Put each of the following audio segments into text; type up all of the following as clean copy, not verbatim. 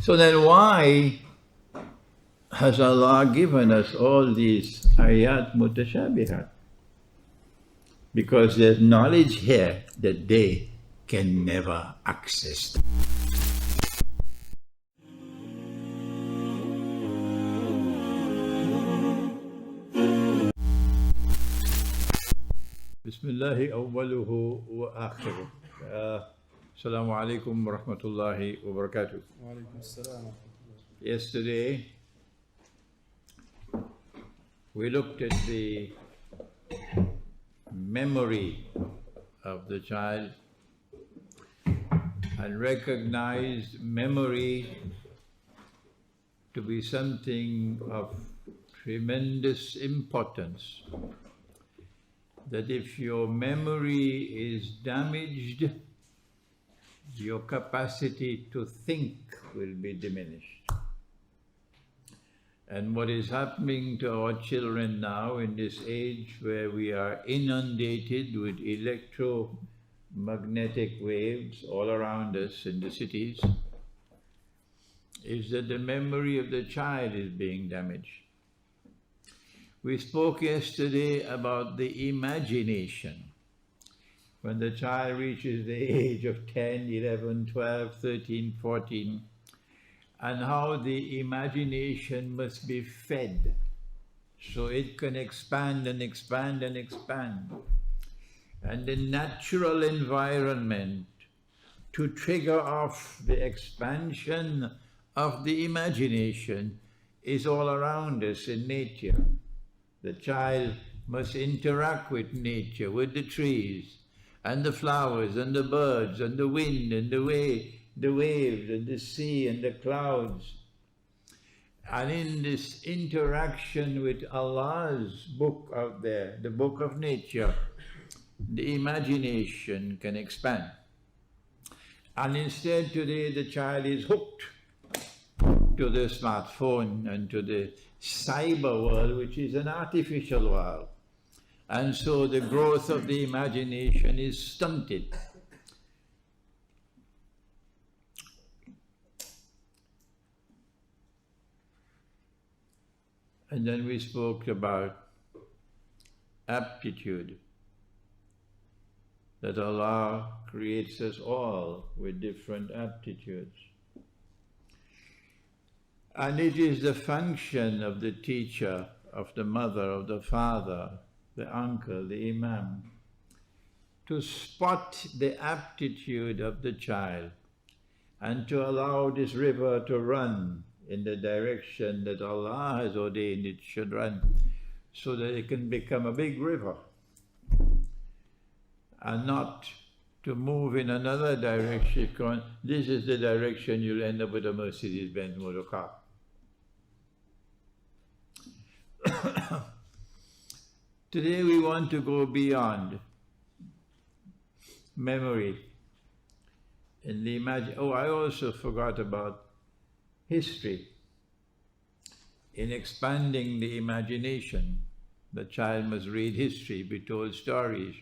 So then why has Allah given us all these ayat mutashabihat? Because there's knowledge here that they can never access. Bismillahi awwaluhu wa akhiruh. Assalamu alaikum wa rahmatullahi wa barakatuh. Yesterday, we looked at the memory of the child and recognized memory to be something of tremendous importance. That if your memory is damaged, your capacity to think will be diminished. And what is happening to our children now in this age where we are inundated with electromagnetic waves all around us in the cities is that the memory of the child is being damaged. We spoke yesterday about the imagination. When the child reaches the age of 10, 11, 12, 13, 14, and how the imagination must be fed so it can expand and expand and expand. And the natural environment to trigger off the expansion of the imagination is all around us in nature. The child must interact with nature, with the trees, and the flowers, and the birds, and the wind, and the waves, and the sea, and the clouds. And in this interaction with Allah's book out there, the book of nature, the imagination can expand. And instead today the child is hooked to the smartphone and to the cyber world, which is an artificial world. And so the growth of the imagination is stunted. And then we spoke about aptitude, that Allah creates us all with different aptitudes. And it is the function of the teacher, of the mother, of the father, the uncle, the imam, to spot the aptitude of the child and to allow this river to run in the direction that Allah has ordained it should run, so that it can become a big river and not to move in another direction. This is the direction you'll end up with a Mercedes-Benz motor car. Today we want to go beyond memory and the I also forgot about history. In expanding the imagination, the child must read history, be told stories.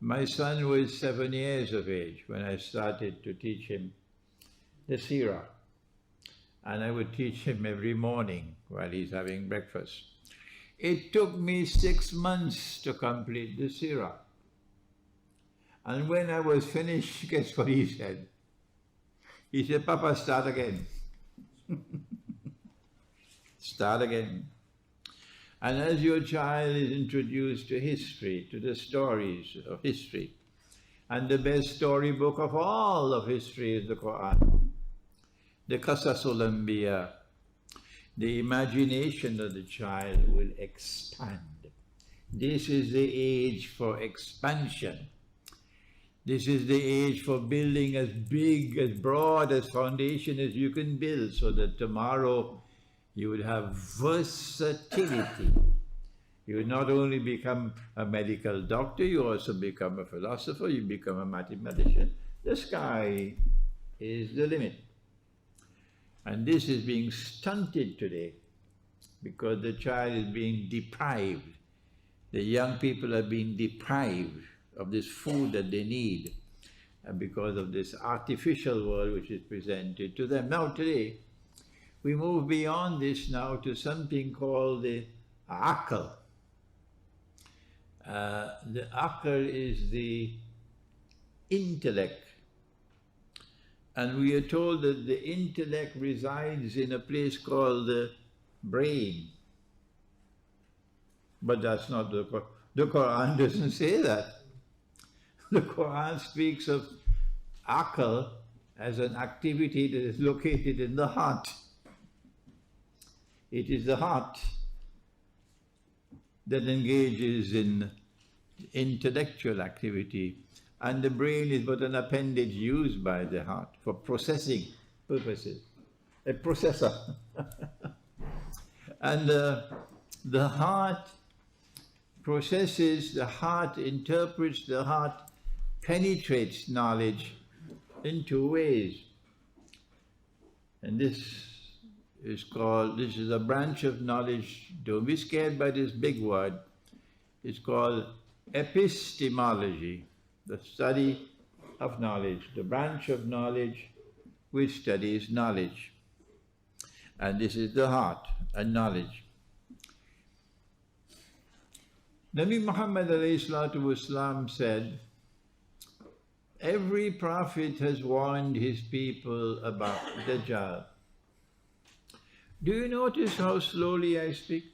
My son was 7 years of age when I started to teach him the Seerah. And I would teach him every morning while he's having breakfast. It took me 6 months to complete the Seerah. And when I was finished, guess what he said? He said, "Papa, start again." Start again. And as your child is introduced to history, to the stories of history, and the best storybook of all of history is the Quran, the Qasasul Anbiya, the imagination of the child will expand. This is the age for expansion. This is the age for building as big, as broad as foundation as you can build, so that tomorrow you would have versatility. You would not only become a medical doctor, you also become a philosopher, you become a mathematician. The sky is the limit. And this is being stunted today because the child is being deprived. The young people are being deprived of this food that they need. and because of this artificial world which is presented to them. Now today, we move beyond this now to something called the Aql. The Aql is the intellect. And we are told that the intellect resides in a place called the brain. But that's not the Quran. The Quran doesn't say that. The Quran speaks of Aql as an activity that is located in the heart. It is the heart that engages in intellectual activity, and the brain is but an appendage used by the heart for processing purposes, a processor. And the heart processes, the heart interprets, the heart penetrates knowledge in two ways. And this is a branch of knowledge. Don't be scared by this big word. It's called epistemology, the study of knowledge, the branch of knowledge which studies knowledge. And this is the heart and knowledge. Nabi Muhammad ﷺ said, every prophet has warned his people about Dajjal. Do you notice how slowly I speak?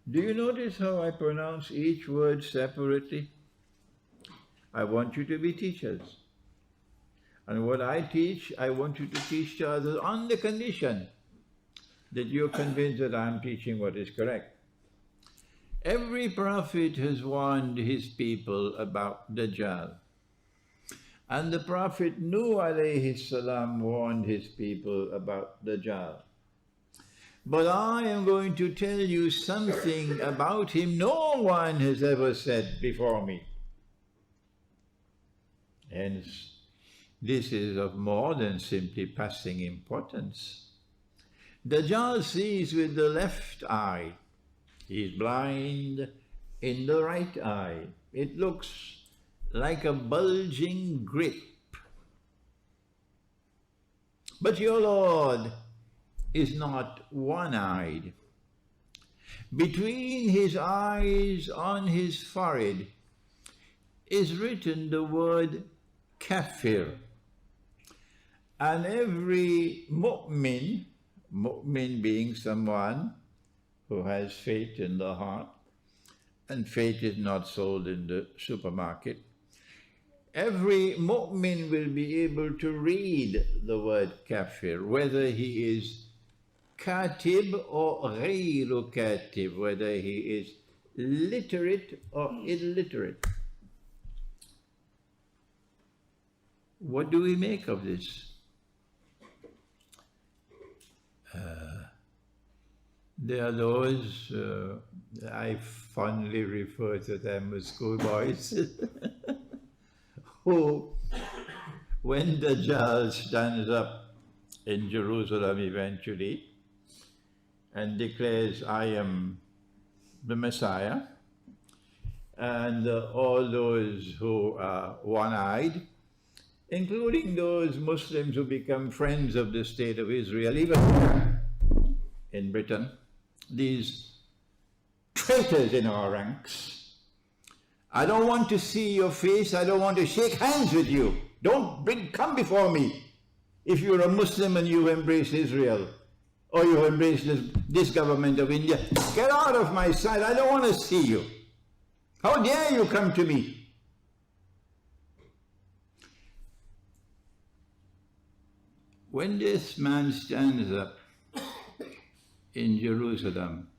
Do you notice how I pronounce each word separately? I want you to be teachers. And what I teach, I want you to teach to others on the condition that you're convinced that I'm teaching what is correct. Every prophet has warned his people about Dajjal. And the Prophet Nuh alayhi salam warned his people about Dajjal. But I am going to tell you something about him no one has ever said before me. Hence, this is of more than simply passing importance. Dajjal sees with the left eye. He is blind in the right eye. It looks like a bulging grip. But your Lord is not one-eyed. Between his eyes on his forehead is written the word kafir. And every mu'min, mu'min being someone who has faith in the heart, and faith is not sold in the supermarket, every mu'min will be able to read the word kafir, whether he is katib or ghayru katib, whether he is literate or illiterate. What do we make of this? There are those, I fondly refer to them as schoolboys, who, when Dajjal stands up in Jerusalem eventually and declares, I am the Messiah, and all those who are one-eyed, including those Muslims who become friends of the State of Israel, even in Britain, these traitors in our ranks. I don't want to see your face, I don't want to shake hands with you. Come before me. If you're a Muslim and you embrace Israel, or you embrace this government of India, get out of my sight, I don't want to see you. How dare you come to me? When this man stands up in Jerusalem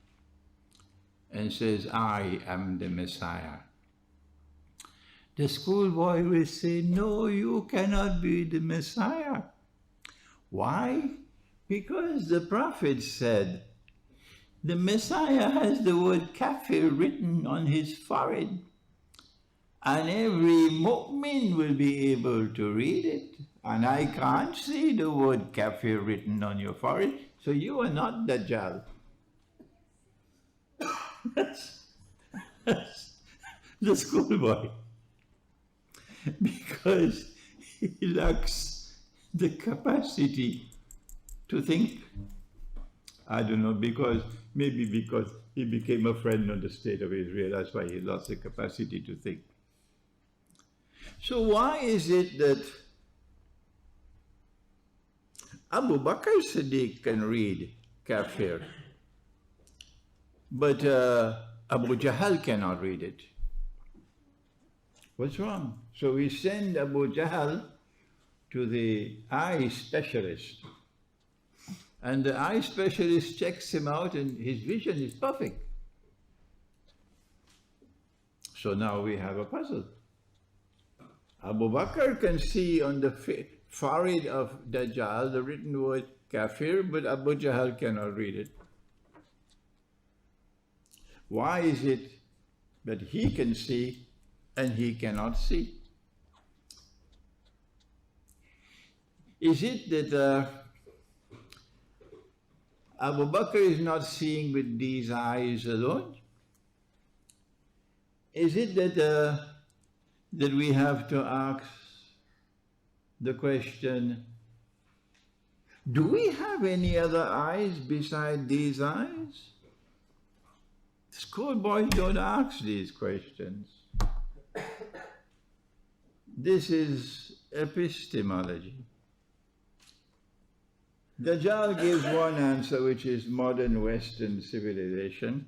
and says, I am the Messiah, the schoolboy will say, no, you cannot be the Messiah. Why? Because the prophet said, the Messiah has the word kafir written on his forehead, and every mu'min will be able to read it. And I can't see the word kafir written on your forehead, so you are not Dajjal. That's the schoolboy. because he lacks the capacity to think. I don't know, maybe because he became a friend of the State of Israel, that's why he lost the capacity to think. So why is it that Abu Bakr Siddiq can read Kafir, but Abu Jahl cannot read it? What's wrong? So we send Abu Jahl to the eye specialist, and the eye specialist checks him out and his vision is perfect. So now we have a puzzle. Abu Bakr can see on the forehead of Dajjal the written word Kafir, but Abu Jahl cannot read it. Why is it that he can see and he cannot see? Is it that Abu Bakr is not seeing with these eyes alone? Is it that we have to ask the question, do we have any other eyes beside these eyes? Schoolboys don't ask these questions. This is epistemology. Dajjal gives one answer, which is modern Western civilization.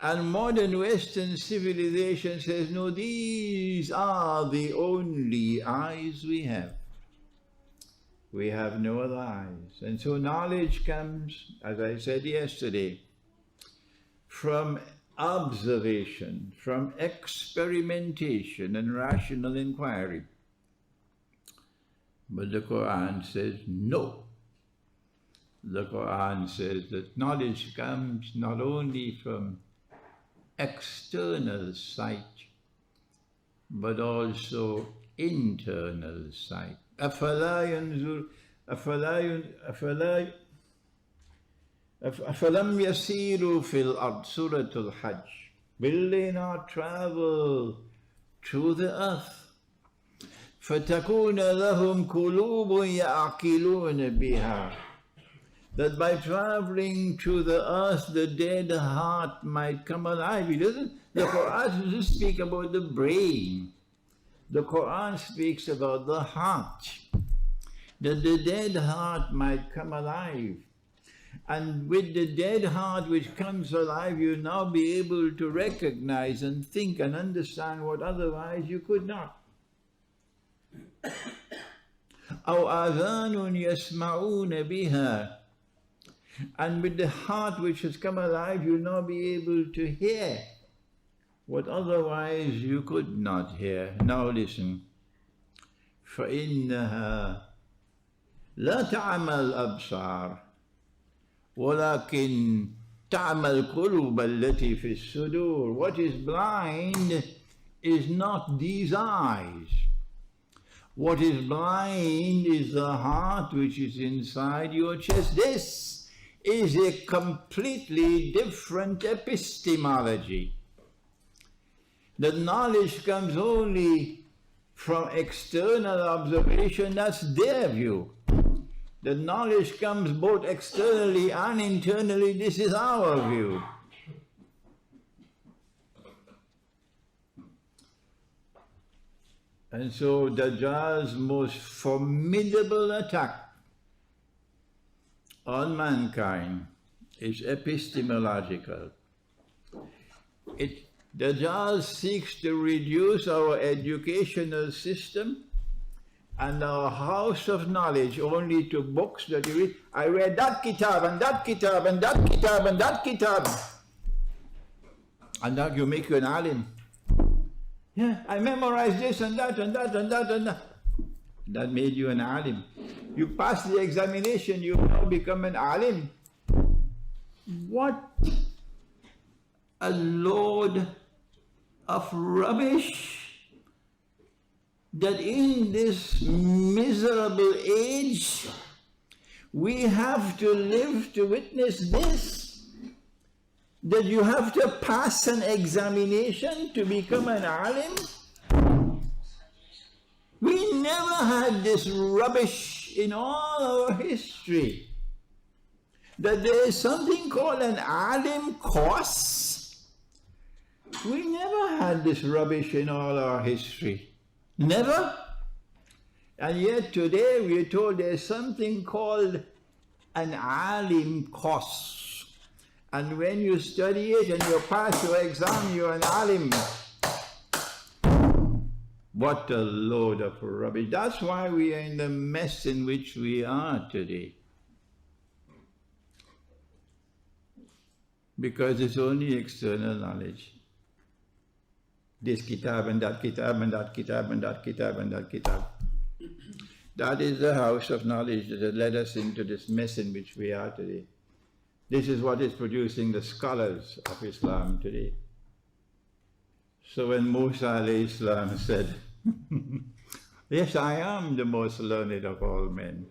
And modern Western civilization says, no, these are the only eyes we have. We have no other eyes. And so knowledge comes, as I said yesterday, from observation, from experimentation and rational inquiry. But the Quran says no. The Quran says that knowledge comes not only from external sight, but also internal sight. أَفَلَمْ يَسِيرُوا فِي الْأَرْضِ Surah Al-Hajj. Will they not travel through the earth? فَتَكُونَ لَهُمْ قُلُوبٌ يَعْقِلُونَ بِهَا, that by traveling through the earth, the dead heart might come alive. The Quran doesn't speak about the brain. The Quran speaks about the heart, that the dead heart might come alive. And with the dead heart which comes alive, you'll now be able to recognize and think and understand what otherwise you could not. أَوْ آذَانٌ يَسْمَعُونَ بِهَا, and with the heart which has come alive, you'll now be able to hear what otherwise you could not hear. Now listen. فَإِنَّهَا لَا تَعْمَى الْأَبْصَارِ وَلَكِنْ تَعْمَى الْقُلُوبَ الَّتِي فِي الصُّدُورِ. What is blind is not these eyes. What is blind is the heart which is inside your chest. This is a completely different epistemology. The knowledge comes only from external observation, that's their view. The knowledge comes both externally and internally, this is our view. And so Dajjal's most formidable attack on mankind is epistemological. Dajjal seeks to reduce our educational system and our house of knowledge only to books that you read. I read that kitab and that kitab and that kitab and that kitab. And that you make you an alim. Yeah, I memorized this and that and that and that and that. That made you an alim. You pass the examination, you now become an alim. What a load of rubbish that in this miserable age we have to live to witness this, that you have to pass an examination to become an alim. We never had this rubbish in all our history. That there is something called an alim course. We never had this rubbish in all our history. Never. And yet today we are told there is something called an alim course. And when you study it and you pass your exam, you're an alim. What a load of rubbish. That's why we are in the mess in which we are today. Because it's only external knowledge. This kitab and that kitab and that kitab and that kitab and that kitab. That is the house of knowledge that has led us into this mess in which we are today. This is what is producing the scholars of Islam today. So when Musa alayhi salam said, yes, I am the most learned of all men.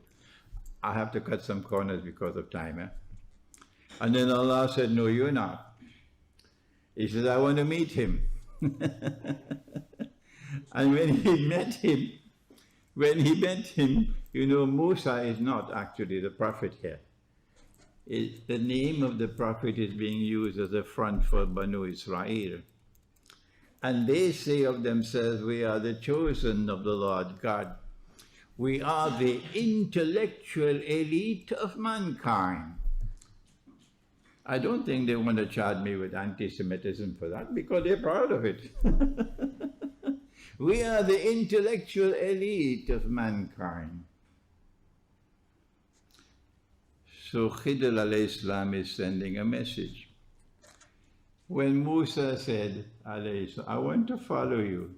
I have to cut some corners because of time. And then Allah said, no, you're not. He said, I want to meet him. And when he met him, you know, Musa is not actually the prophet here. The name of the prophet is being used as a front for Banu Israel. And they say of themselves, we are the chosen of the Lord God. We are the intellectual elite of mankind. I don't think they want to charge me with anti-Semitism for that, because they're proud of it. We are the intellectual elite of mankind. So Khidr alayhi salam is sending a message. When Musa said, I want to follow you,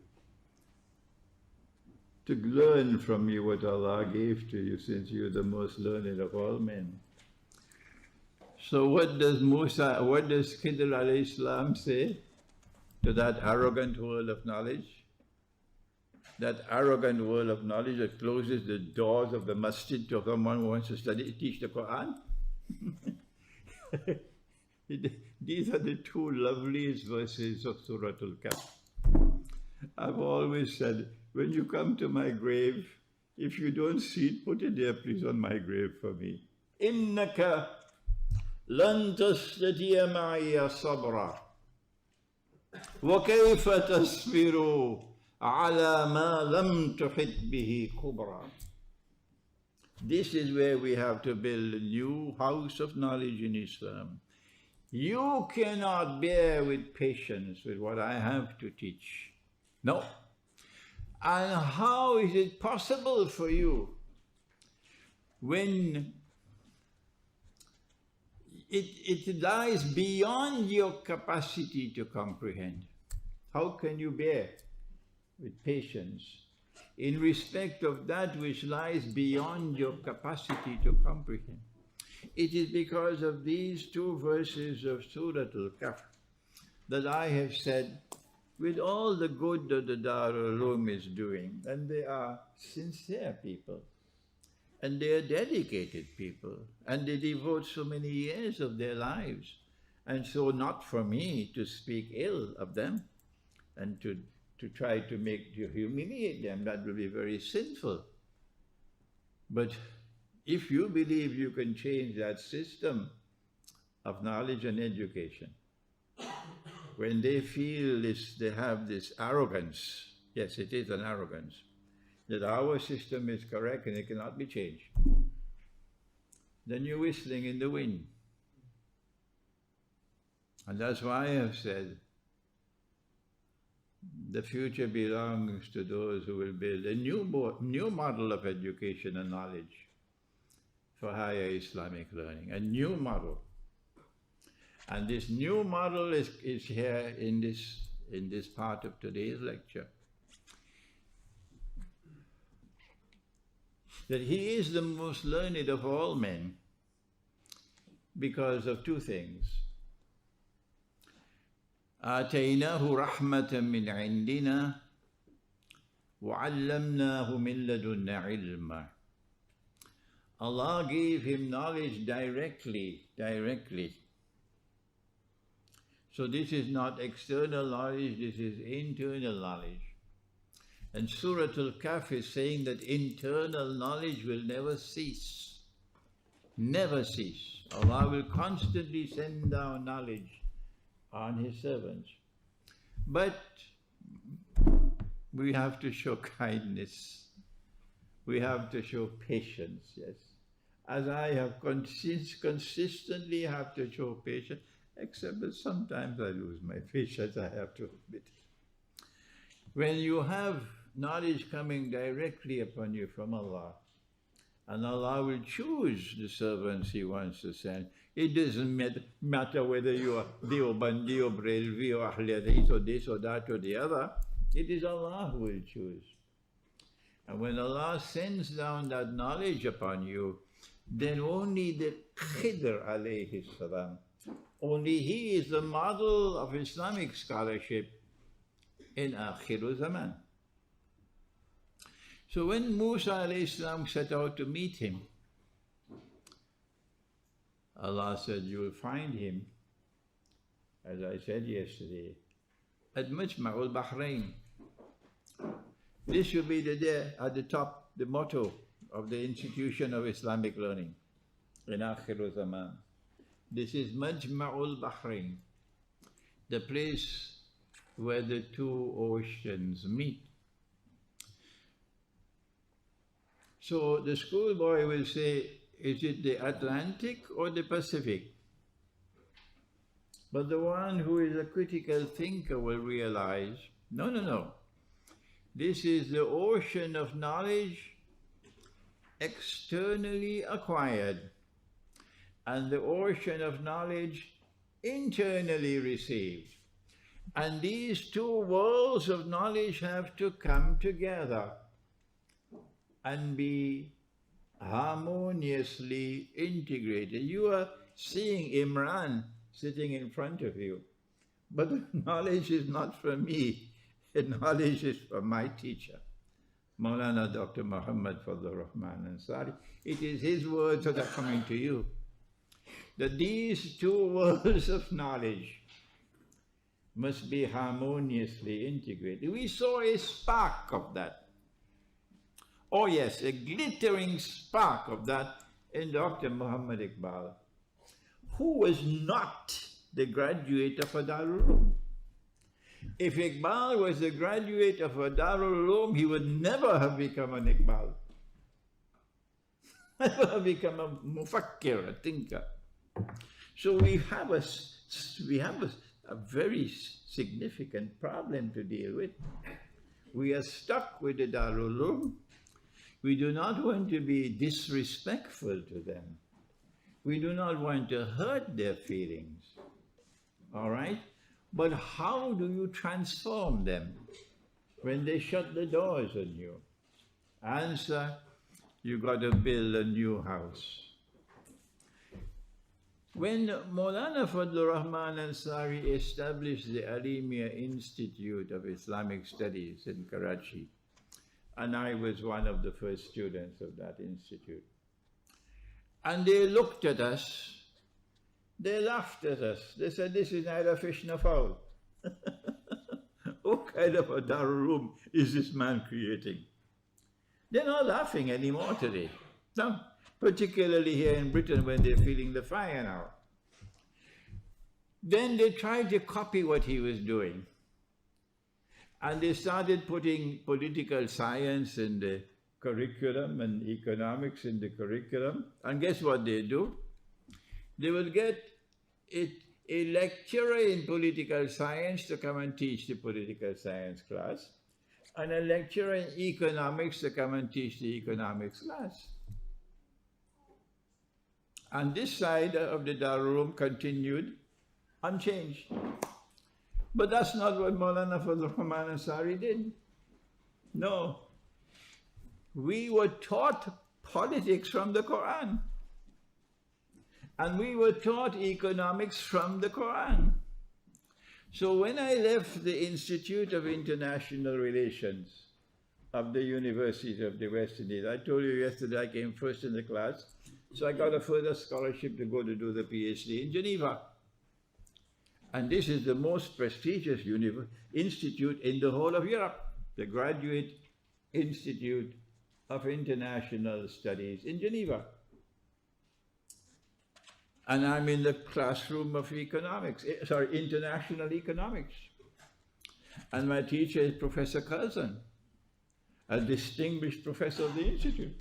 to learn from you what Allah gave to you, since you're the most learned of all men. So what does Khidr alayhi salam say to that arrogant world of knowledge? That arrogant world of knowledge that closes the doors of the masjid to someone who wants to teach the Quran? These are the two loveliest verses of Surah Al-Kahf. I've always said, when you come to my grave, if you don't see it, put it there please on my grave for me. Innaka lan tastati'a ma'iya sabra wa kayfa tasbiru ala ma lam tuhit bihi kubra. This is where we have to build a new house of knowledge in Islam. You cannot bear with patience with what I have to teach. No. And how is it possible for you when it lies beyond your capacity to comprehend? How can you bear with patience in respect of that which lies beyond your capacity to comprehend? It is because of these two verses of Surah Al-Kahf that I have said, with all the good that the Darul Uloom is doing, and they are sincere people, and they are dedicated people, and they devote so many years of their lives, and so not for me to speak ill of them, and to try to humiliate them, that will be very sinful. But if you believe you can change that system of knowledge and education, when they feel this, they have this arrogance, yes, it is an arrogance, that our system is correct and it cannot be changed, then you're whistling in the wind. And that's why I have said, the future belongs to those who will build a new model of education and knowledge for higher Islamic learning, a new model. And this new model is here in this part of today's lecture. That he is the most learned of all men because of two things. آتيناه رحمة من عندنا وعلمناه من لدنا علما. Allah gave him knowledge directly. So this is not external knowledge, this is internal knowledge. And Surah Al-Kahf is saying that internal knowledge will never cease. Never cease. Allah will constantly send down knowledge on His servants. But we have to show kindness. We have to show patience, yes. As I have consistently have to show patience, except that sometimes I lose my patience, I have to admit it. When you have knowledge coming directly upon you from Allah, and Allah will choose the servants He wants to send. It doesn't matter whether you are Deobandi or Brelvi or Ahl Hadith or this or that or the other. It is Allah who will choose. And when Allah sends down that knowledge upon you, then only the Khidr alayhi salam, only he is the model of Islamic scholarship in Akhiru Zaman. So when Musa alayhi salam set out to meet him, Allah said, you will find him, as I said yesterday, at Majma'ul Bahrain. This should be the day at the top, the motto of the Institution of Islamic Learning in Akhiru Zaman. This is Majma'ul Bahrain, the place where the two oceans meet. So the schoolboy will say, is it the Atlantic or the Pacific? But the one who is a critical thinker will realize, no, no, no. This is the ocean of knowledge externally acquired and the ocean of knowledge internally received. And these two worlds of knowledge have to come together and be harmoniously integrated. You are seeing Imran sitting in front of you, but the knowledge is not from me. The knowledge is from my teacher, Maulana Dr. Muhammad Fadlur Rahman Ansari. It is his words that are coming to you. That these two worlds of knowledge must be harmoniously integrated. We saw a spark of that. Oh yes, a glittering spark of that in Dr. Muhammad Iqbal, who was not the graduate of a Darul Uloom. If Iqbal was the graduate of a Darul Uloom, he would never have become an Iqbal. Never have become a mufakkir, a thinker. So we have a very significant problem to deal with. We are stuck with the Darul Uloom. We do not want to be disrespectful to them. We do not want to hurt their feelings. All right? But how do you transform them when they shut the doors on you? Answer, you got to build a new house. When Maulana Fadlur Rahman Ansari established the Alimia Institute of Islamic Studies in Karachi, and I was one of the first students of that institute, and they looked at us, they laughed at us. They said, this is neither fish nor fowl. What kind of a Darul Uloom is this man creating? They're not laughing anymore today. No, particularly here in Britain when they're feeling the fire now. Then they tried to copy what he was doing. And they started putting political science in the curriculum and economics in the curriculum. And guess what they do? They will get a lecturer in political science to come and teach the political science class, and a lecturer in economics to come and teach the economics class. And this side of the Darul Uloom continued unchanged. But that's not what Maulana Fadlur Rahman Ansari did. No. We were taught politics from the Quran. And we were taught economics from the Quran. So when I left the Institute of International Relations of the University of the West Indies, I told you yesterday I came first in the class, so I got a further scholarship to go to do the PhD in Geneva. And this is the most prestigious institute in the whole of Europe, the Graduate Institute of International Studies in Geneva. And I'm in the classroom of international economics. And my teacher is Professor Curzon, a distinguished professor of the Institute.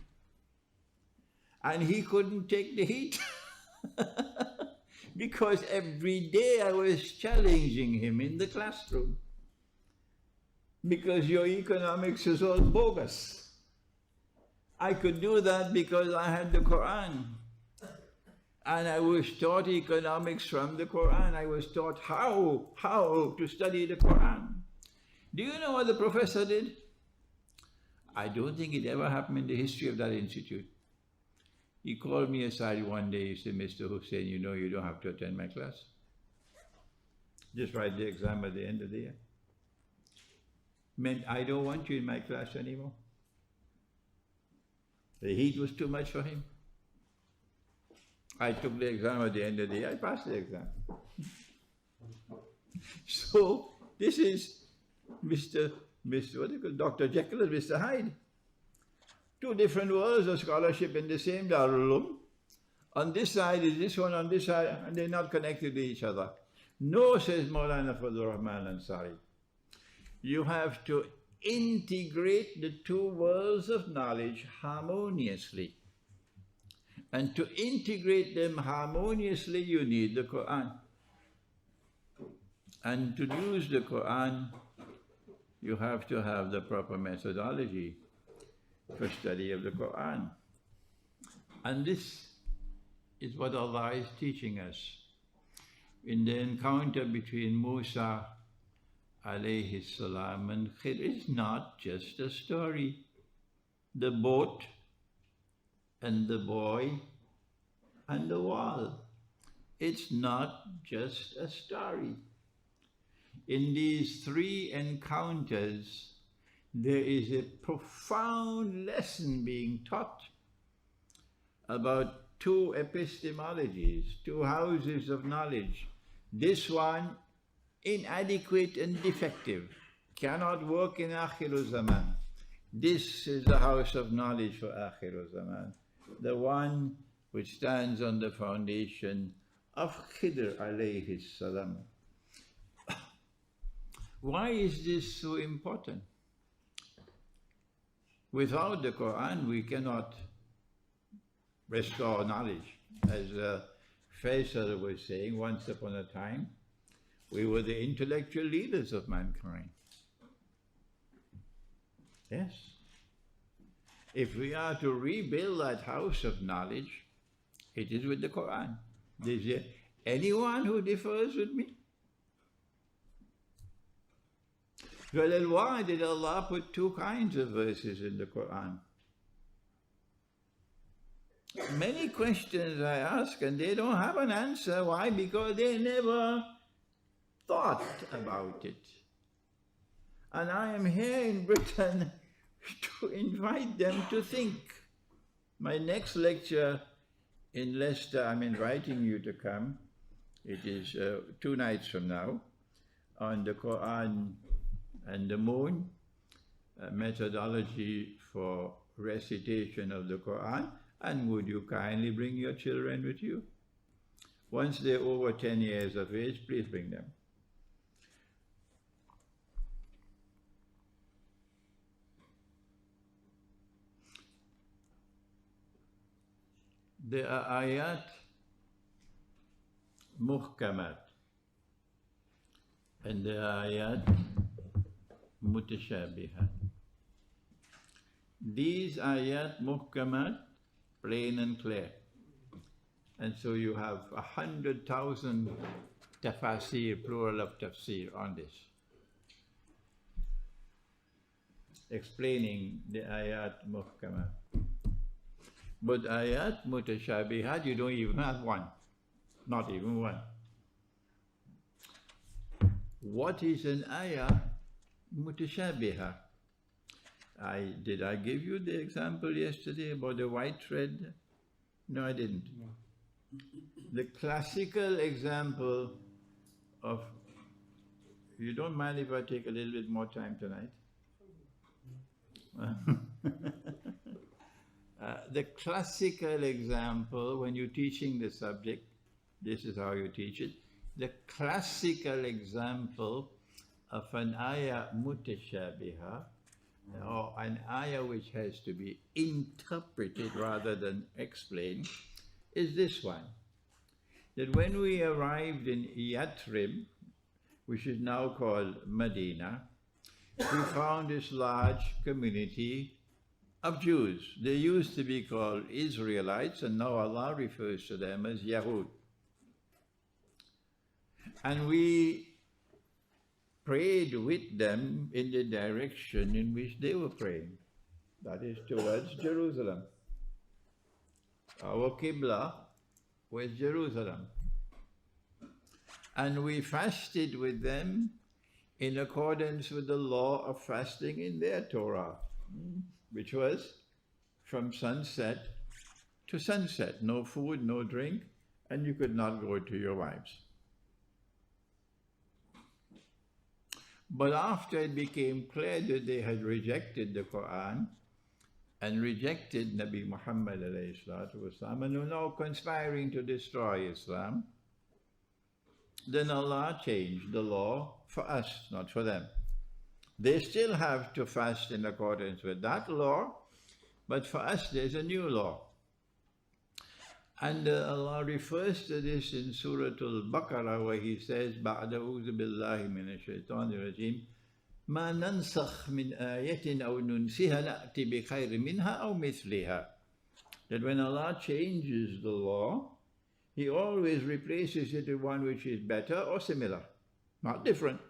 And he couldn't take the heat because every day I was challenging him in the classroom. Because your economics is all bogus. I could do that because I had the Quran. And I was taught economics from the Quran. I was taught how to study the Quran. Do you know what the professor did? I don't think it ever happened in the history of that institute. He called me aside one day. He said, Mr. Hussain, you know you don't have to attend my class. Just write the exam at the end of the year. Meant I don't want you in my class anymore. The heat was too much for him. I took the exam at the end of the year. I passed the exam. So this is Mr. What do you call Dr. Jekyll and Mr. Hyde. Two different worlds of scholarship in the same Darul Uloom. On this side is this one, on this side, and they're not connected to each other. No, says Maulana Fadlur Rahman Ansari. You have to integrate the two worlds of knowledge harmoniously. And to integrate them harmoniously, you need the Quran. And to use the Quran, you have to have the proper methodology for study of the Quran. And this is what Allah is teaching us. In the encounter between Musa alayhi salam and Khidr, is not just a story. The boat and the boy and the wall. It's not just a story. In these three encounters, there is a profound lesson being taught about two epistemologies, two houses of knowledge. This one, inadequate and defective, cannot work in Akhiru Zaman. This is the house of knowledge for Akhiru Zaman, the one which stands on the foundation of Khidr alayhi salam. Why is this so important? Without the Quran, we cannot restore knowledge. As Faisal was saying, once upon a time, we were the intellectual leaders of mankind. Yes. If we are to rebuild that house of knowledge, it is with the Quran. Is there anyone who differs with me? Well, then why did Allah put two kinds of verses in the Quran? Many questions I ask and they don't have an answer. Why? Because they never thought about it. And I am here in Britain to invite them to think. My next lecture in Leicester, I'm inviting you to come. It is 2 nights from now, on the Quran and the Moon, a methodology for recitation of the Quran. And would you kindly bring your children with you? Once they're over 10 years of age, please bring them. There are ayat muhkamat and there are ayat mutashabihat. These ayat muhkamat, plain and clear. And so you have 100,000 tafasir, plural of tafsir, on this, explaining the ayat muhkamat. But ayat mutashabihat, you don't even have one. Not even one. What is an ayah mutashabiha? Did I give you the example yesterday about the white thread? No, I didn't. No. The classical example of, you don't mind if I take a little bit more time tonight? The classical example, when you're teaching the subject, this is how you teach it. The classical example of an ayah mutashabiha, or an ayah which has to be interpreted rather than explained, is this one. That when we arrived in Yathrib, which is now called Medina, we found this large community of Jews. They used to be called Israelites, and now Allah refers to them as Yahud. And we prayed with them in the direction in which they were praying, that is towards Jerusalem. Our Qibla was Jerusalem. And we fasted with them in accordance with the law of fasting in their Torah, which was from sunset to sunset. No food, no drink, and you could not go to your wives. But after it became clear that they had rejected the Quran and rejected Nabi Muhammad ﷺ, and were now conspiring to destroy Islam, then Allah changed the law for us, not for them. They still have to fast in accordance with that law, but for us there's a new law. And Allah refers to this in Surah Al-Baqarah, where He says, بَعْدَ أَعُوذُ بِاللَّهِ مِنَ الشَّيْطَانِ الرَّجِيمِ مَا نَنْسَخْ مِنْ آيَةٍ أَوْ نُنْسِهَا نَأْتِ بِخَيْرٍ مِنْهَا أَوْ مِثْلِهَا. That when Allah changes the law, He always replaces it with one which is better or similar. Not different.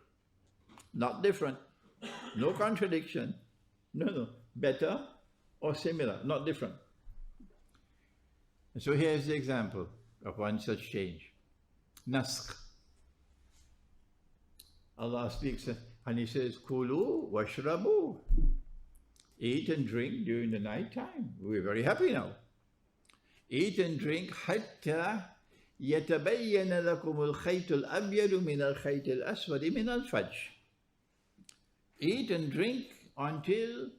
Not different. No contradiction. No. Better or similar, not different. And so here's the example of one such change. Naskh. Allah speaks and He says, Kulu washrabu. Eat and drink during the night time. We're very happy now. Eat and drink hatta يتبين لكم الخيط الأبيض من الخيط الأسود من الفجر. Eat and drink until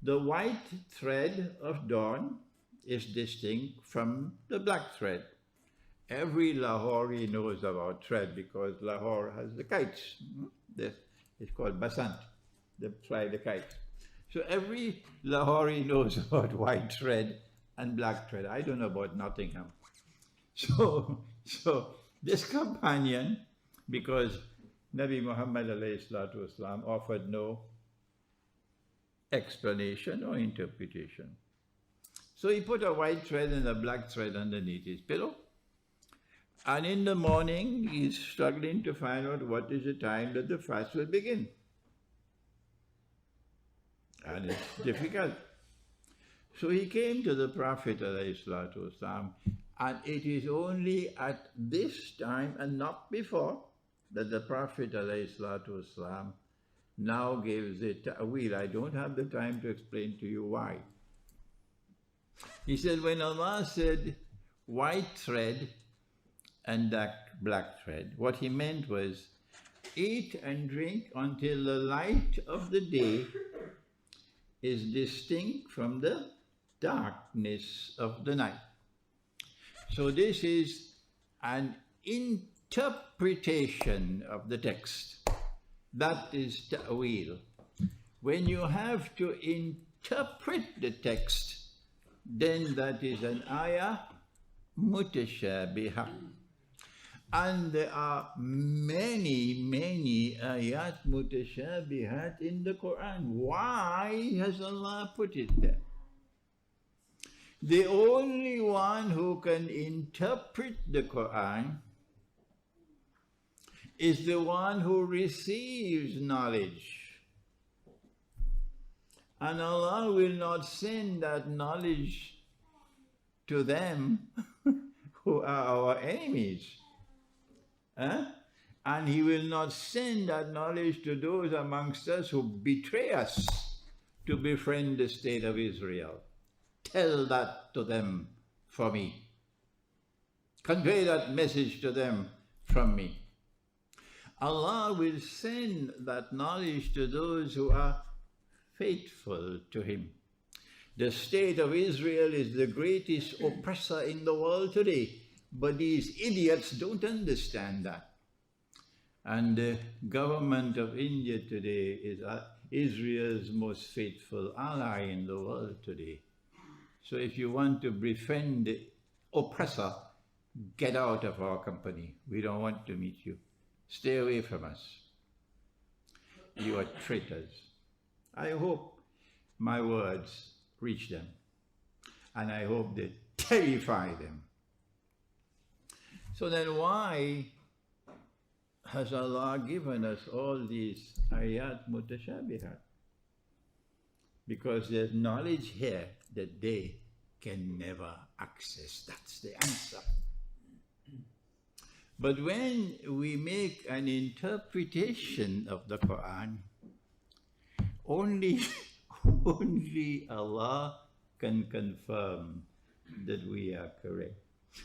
the white thread of dawn is distinct from the black thread. Every Lahori knows about thread because Lahore has the kites. It's called basant. They fly the kites. So every Lahori knows about white thread and black thread. I don't know about Nottingham. So this companion, because Nabi Muhammad ﷺ offered no explanation or interpretation. So he put a white thread and a black thread underneath his pillow. And in the morning, he's struggling to find out what is the time that the fast will begin. And it's difficult. So he came to the Prophet ﷺ, and it is only at this time and not before that the Prophet ﷺ now gives it ta'wil. I don't have the time to explain to you why. He said, when Allah said white thread and black thread, what He meant was eat and drink until the light of the day is distinct from the darkness of the night. So this is an interpretation of the text. That is ta'wil. When you have to interpret the text, then that is an ayah mutashabiha. And there are many ayat mutashabihat in the Quran. Why has Allah put it there? The only one who can interpret the Quran is the one who receives knowledge. And Allah will not send that knowledge to them who are our enemies. And He will not send that knowledge to those amongst us who betray us to befriend the state of Israel. Tell that to them for me. Convey that message to them from me. Allah will send that knowledge to those who are faithful to him. The state of Israel is the greatest oppressor in the world today, but these idiots don't understand that. And the government of India today is Israel's most faithful ally in the world today. So if you want to befriend the oppressor, get out of our company. We don't want to meet you. Stay away from us. You are traitors. I hope my words reach them, and I hope they terrify them. So then why has Allah given us all these ayat mutashabihat? Because there's knowledge here that they can never access. That's the answer. But when we make an interpretation of the Quran, only Allah can confirm that we are correct.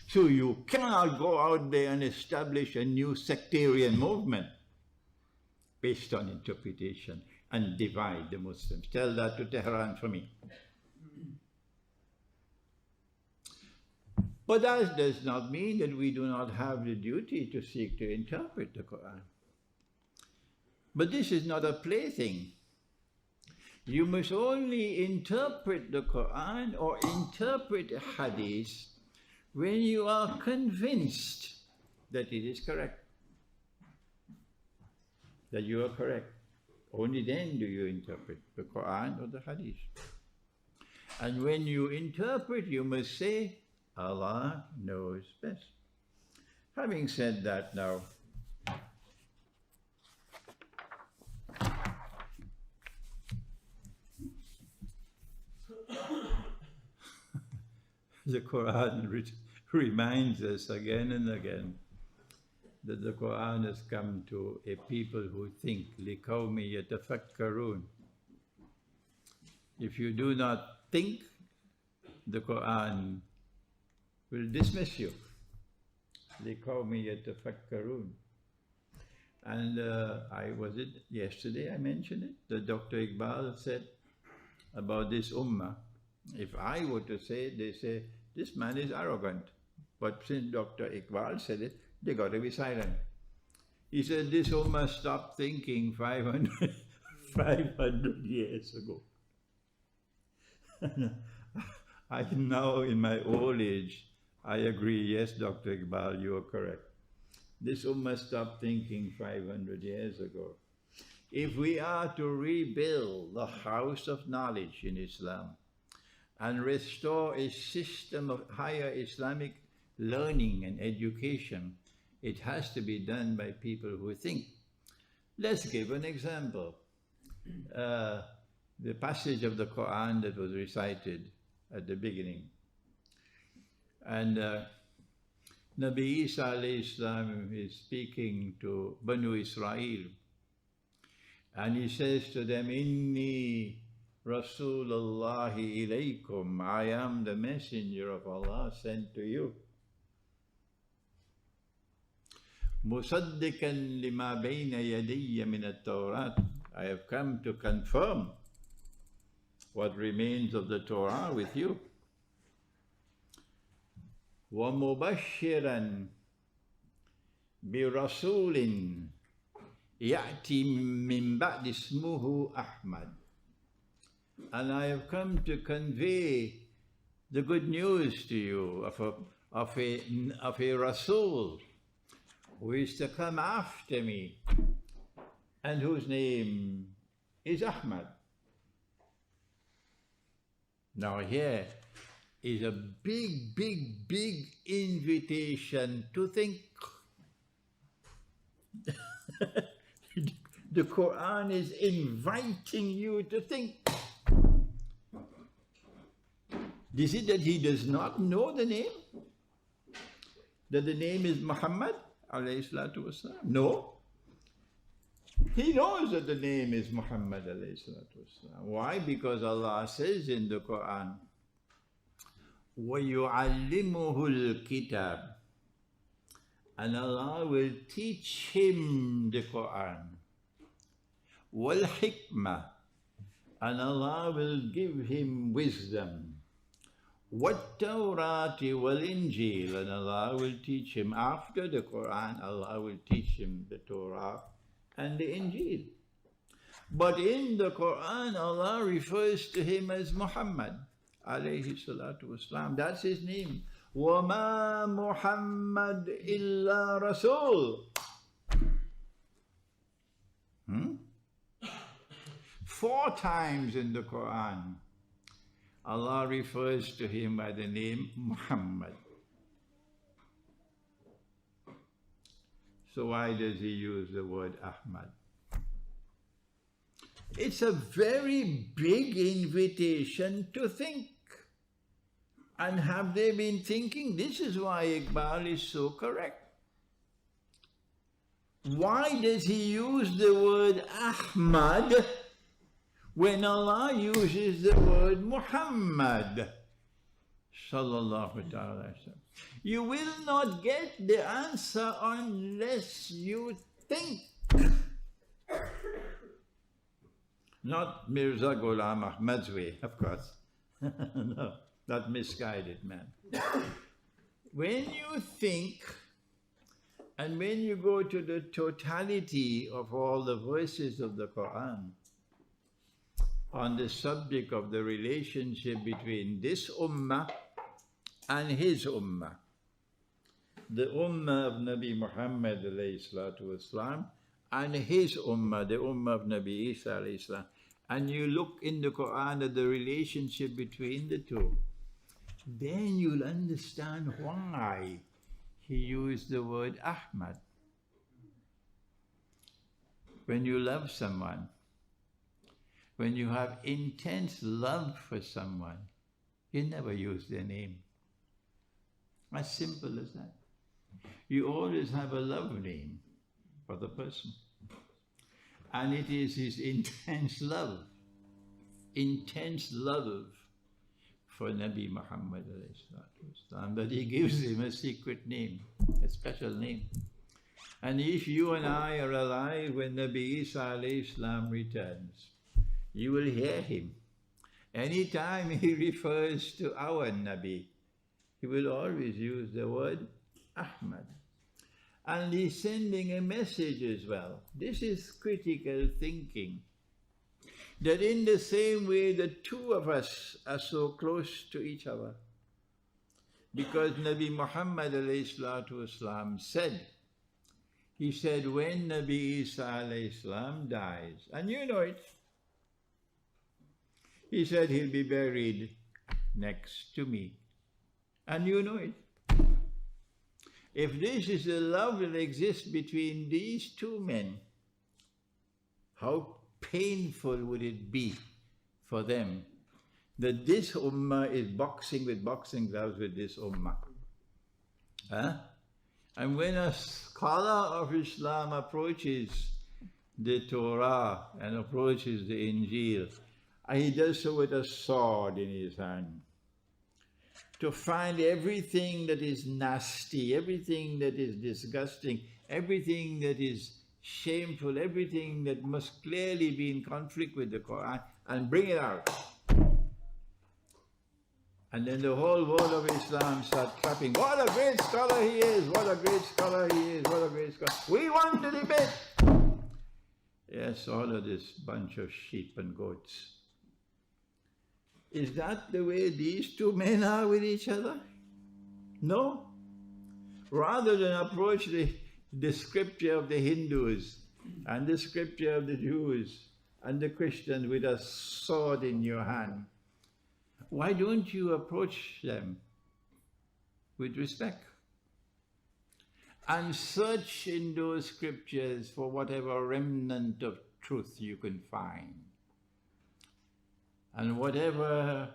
So you cannot go out there and establish a new sectarian movement based on interpretation and divide the Muslims. Tell that to Tehran for me. But that does not mean that we do not have the duty to seek to interpret the Quran. But this is not a plaything. You must only interpret the Quran or interpret a hadith when you are convinced that it is correct, that you are correct. Only then do you interpret the Quran or the hadith. And when you interpret, you must say, Allah knows best. Having said that now, the Quran reminds us again and again that the Quran has come to a people who think, لِقَوْمِ يَتَفَكَّرُونَ. If you do not think, the Quran will dismiss you. لِقَوْمِ يَتَفَكَّرُونَ. And yesterday I mentioned it, that Dr. Iqbal said about this ummah. If I were to say it, they say, this man is arrogant. But since Dr. Iqbal said it, they got to be silent. He said, this ummah stopped thinking 500 years ago. I now, in my old age, I agree, yes, Dr. Iqbal, you are correct. This ummah stopped thinking 500 years ago. If we are to rebuild the house of knowledge in Islam and restore a system of higher Islamic learning and education, it has to be done by people who think. Let's give an example. The passage of the Quran that was recited at the beginning. And Nabi Isa alayhi salam is speaking to Banu Israel. And he says to them, Inni Rasulullahi ilaykum. I am the messenger of Allah sent to you. Musaddiqan lima bayna yadayya min at-Tawrat. I have come to confirm what remains of the Torah with you. وَمُبَشِّرًا بِرَسُولٍ يَأْتِي مِنْ بَعْدِ اسْمُهُ أَحْمَدٍ. And I have come to convey the good news to you of a Rasul who is to come after me and whose name is Ahmad. Now here is a big, big, big invitation to think. The Quran is inviting you to think. Is it that he does not know the name? That the name is Muhammad alayhi salatu wasalam? No. He knows that the name is Muhammad alayhi salatu wasalam. Why? Because Allah says in the Quran, وَيُعَلِّمُهُ الْكِتَابِ, and Allah will teach him the Quran. وَالْحِكْمَةِ, and Allah will give him wisdom. وَالتَّوْرَاةِ وَالْإِنْجِيلِ, and Allah will teach him, after the Quran, Allah will teach him the Torah and the Injil. But in the Quran, Allah refers to him as Muhammad, alayhi salatu wasalam. That's his name. وَمَا مُحَمَّدْ إِلَّا رَسُولٌ. 4 times in the Quran, Allah refers to him by the name Muhammad. So why does he use the word Ahmad? It's a very big invitation to think. And have they been thinking? This is why Iqbal is so correct. Why does he use the word Ahmad when Allah uses the word Muhammad? Sallallahu ta'ala. You will not get the answer unless you think. Not Mirza Ghulam Ahmad's way, of course. No, that misguided man. When you think, and when you go to the totality of all the verses of the Quran on the subject of the relationship between this ummah and his ummah, the ummah of Nabi Muhammad alayhi salatu wasalam, and his ummah, the ummah of Nabi Isa alayhi salam, and you look in the Quran at the relationship between the two, then you'll understand why he used the word Ahmad. When you love someone, when you have intense love for someone, you never use their name. As simple as that. You always have a love name for the person. And it is his intense love for Nabi Muhammad that he gives him a secret name, a special name. And if you and I are alive when Nabi Isa alayhi salam returns, you will hear him. Anytime he refers to our Nabi, he will always use the word Ahmad. And he's sending a message as well. This is critical thinking. That in the same way the two of us are so close to each other, because Nabi Muhammad alayhi salatu wasalam said, he said, when Nabi Isa alayhi salam dies, and you know it, he said he'll be buried next to me. And you know it. If this is the love that exists between these two men, how painful would it be for them that this ummah is boxing with boxing gloves with this ummah? Huh? And when a scholar of Islam approaches the Torah and approaches the Injil, he does so with a sword in his hand, to find everything that is nasty, everything that is disgusting, everything that is shameful, everything that must clearly be in conflict with the Quran, and bring it out. And then the whole world of Islam starts clapping. What a great scholar he is! What a great scholar he is! What a great scholar! We want to debate! Yes, all of this bunch of sheep and goats. Is that the way these two men are with each other? No. Rather than approach the scripture of the Hindus and the scripture of the Jews and the Christians with a sword in your hand, why don't you approach them with respect and search in those scriptures for whatever remnant of truth you can find? And whatever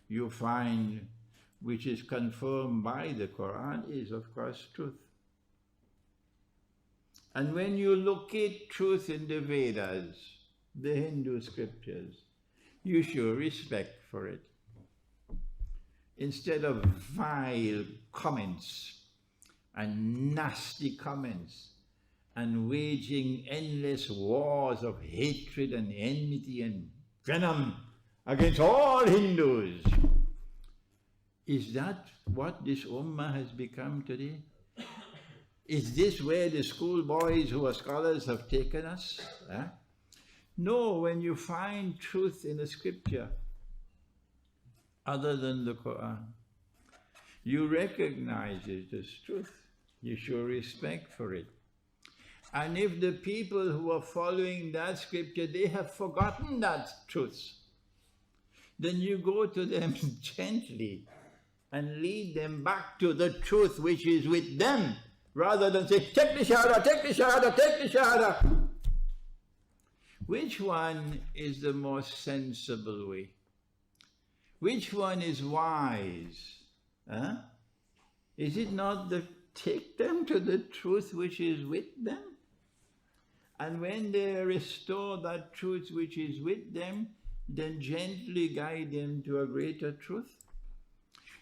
you find which is confirmed by the Quran is, of course, truth. And when you locate truth in the Vedas, the Hindu scriptures, you show respect for it. Instead of vile comments and nasty comments and waging endless wars of hatred and enmity and venom against all Hindus. Is that what this Ummah has become today? Is this where the schoolboys who are scholars have taken us? Huh? No, when you find truth in a scripture other than the Quran, you recognize it as truth. You show respect for it. And if the people who are following that scripture, they have forgotten that truth, then you go to them gently and lead them back to the truth which is with them, rather than say, take the shahada, take the shahada, take the shahada. Which one is the most sensible way? Which one is wise? Huh? Is it not the take them to the truth which is with them? And when they restore that truth which is with them, then gently guide them to a greater truth.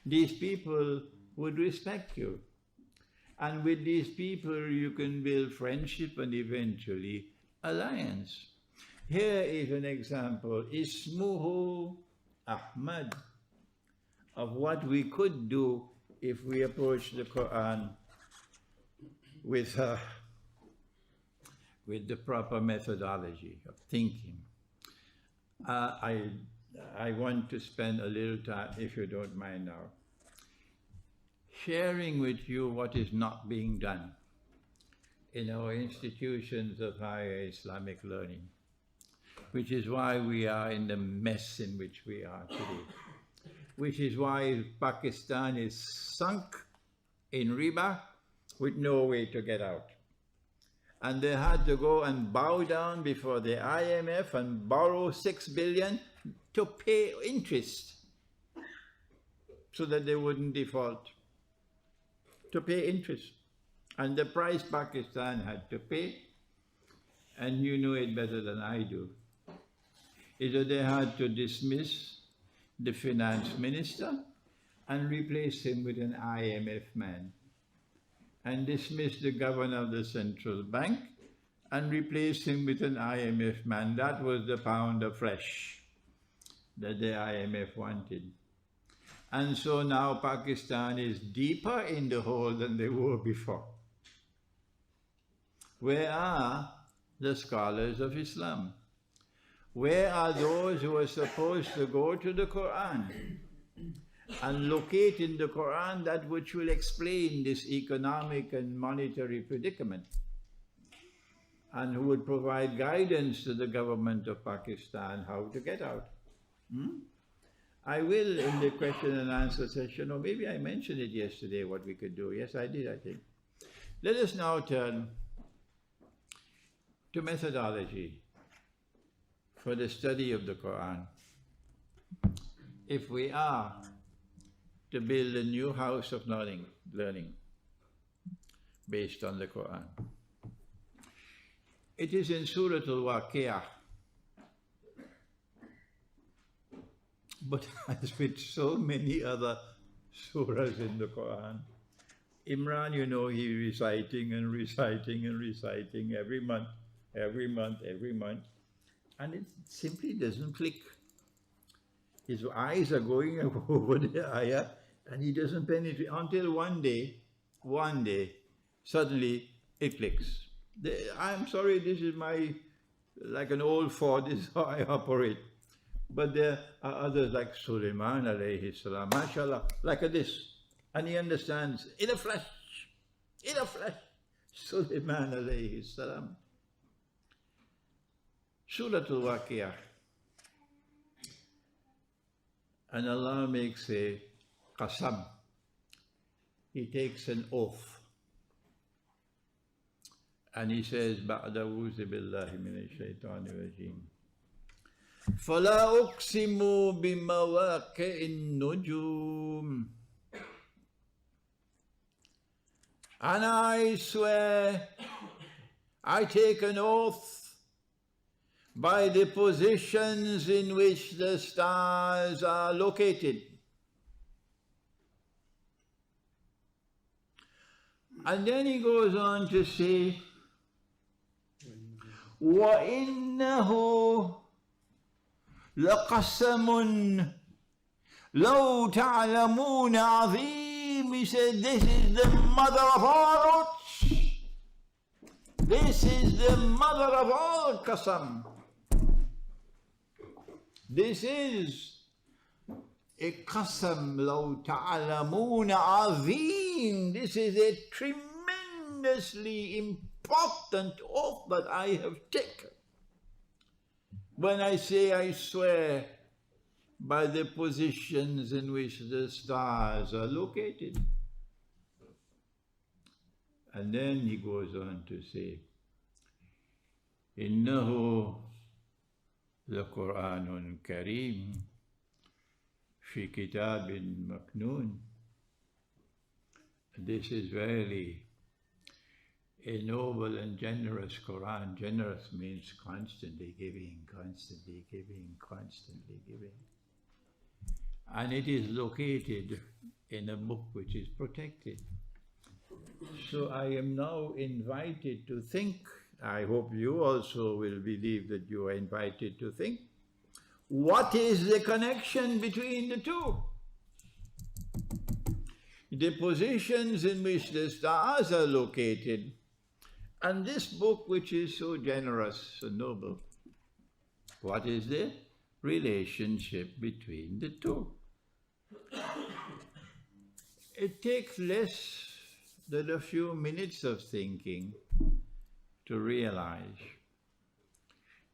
These people would respect you. And with these people you can build friendship and eventually alliance. Here is an example, Ismuhu Ahmad, of what we could do if we approach the Quran with the proper methodology of thinking. I want to spend a little time, if you don't mind now, sharing with you what is not being done in our institutions of higher Islamic learning, which is why we are in the mess in which we are today, which is why Pakistan is sunk in riba with no way to get out. And they had to go and bow down before the IMF and borrow 6 billion to pay interest so that they wouldn't default, to pay interest. And the price Pakistan had to pay, and you know it better than I do, is that they had to dismiss the finance minister and replace him with an IMF man, and dismiss the governor of the central bank and replace him with an IMF man. That was the pound of flesh that the IMF wanted. And so now Pakistan is deeper in the hole than they were before. Where are the scholars of Islam? Where are those who are supposed to go to the Quran and locate in the Quran that which will explain this economic and monetary predicament, and who would provide guidance to the government of Pakistan how to get out? I will, in the question and answer session, or maybe I mentioned it yesterday, what we could do. Yes, I did, I think. Let us now turn to methodology for the study of the Quran. If we are to build a new house of learning based on the Quran, it is in Surah Al-Waqi'ah. But as with so many other surahs in the Quran, Imran, you know, he's reciting and reciting and reciting every month, and it simply doesn't click. His eyes are going over the ayah, and he doesn't penetrate until one day, suddenly it clicks. I'm sorry, this is like an old Ford, this is how I operate. But there are others like Sulaiman alayhi salam, mashallah, like this. And he understands, in a flash, Sulaiman alayhi salam. Surah Al-Waqi'ah. And Allah makes a qasam. He takes an oath. And he says, بَعْدَ أَعُوذُ بِاللَّهِ مِنَ الشَّيْطَانِ الرَّجِيمِ فَلَا أُقْسِمُ بِمَوَاقِعِ النُّجُومِ. And I swear, I take an oath by the positions in which the stars are located. And then he goes on to say, وَإِنَّهُ لَقَسَمٌ لَوْ تَعْلَمُونَ عَظِيمٌ. He said, this is the mother of all oaths. This is the mother of all qasam. This is a qasam لَوْ تَعْلَمُونَ عَظِيمٌ. This is a tremendously important oath that I have taken. When I say I swear by the positions in which the stars are located. And then he goes on to say, إِنَّهُ لَقُرْآنٌ كَرِيمٌ فِي كِتَابٍ مَكْنُونٍ. This is really a noble and generous Quran. Generous means constantly giving, constantly giving, constantly giving. And it is located in a book which is protected. So I am now invited to think, I hope you also will believe that you are invited to think, what is the connection between the two? The positions in which the stars are located, and this book which is so generous and noble. What is the relationship between the two? It takes less than a few minutes of thinking to realize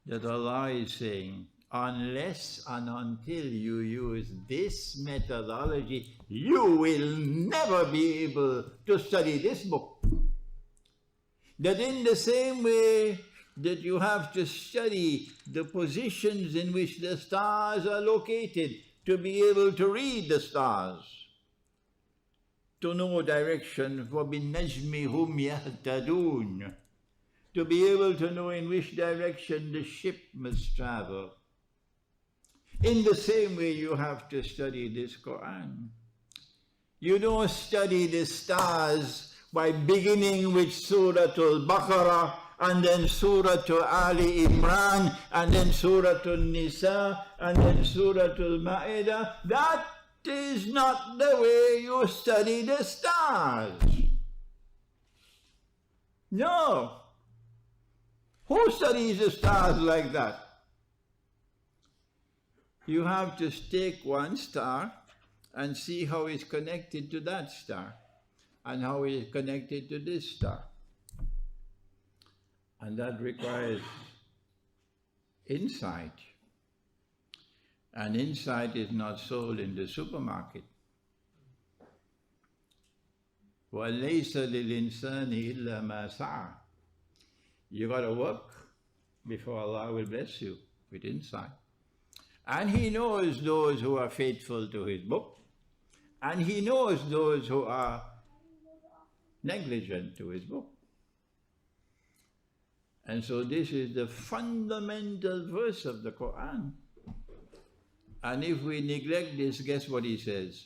that Allah is saying, unless and until you use this methodology, you will never be able to study this book. That in the same way that you have to study the positions in which the stars are located to be able to read the stars, to know direction, وَبِالنَّجْمِ هُمْ يَهْتَدُونَ, to be able to know in which direction the ship must travel. In the same way you have to study this Quran. You don't study the stars by beginning with Surah Al-Baqarah and then Surah Ali Imran and then Surah Al-Nisa and then Surah Al-Ma'idah. That is not the way you study the stars. No. Who studies the stars like that? You have to take one star and see how it's connected to that star and how it is connected to this star. And that requires insight. And insight is not sold in the supermarket. وَلَيْسَ لِلْإِنسَانِ إِلَّا مَا سَعَى. You got to work before Allah will bless you with insight. And He knows those who are faithful to His book, and He knows those who are negligent to His book. And so this is the fundamental verse of the Quran. And if we neglect this, guess what He says?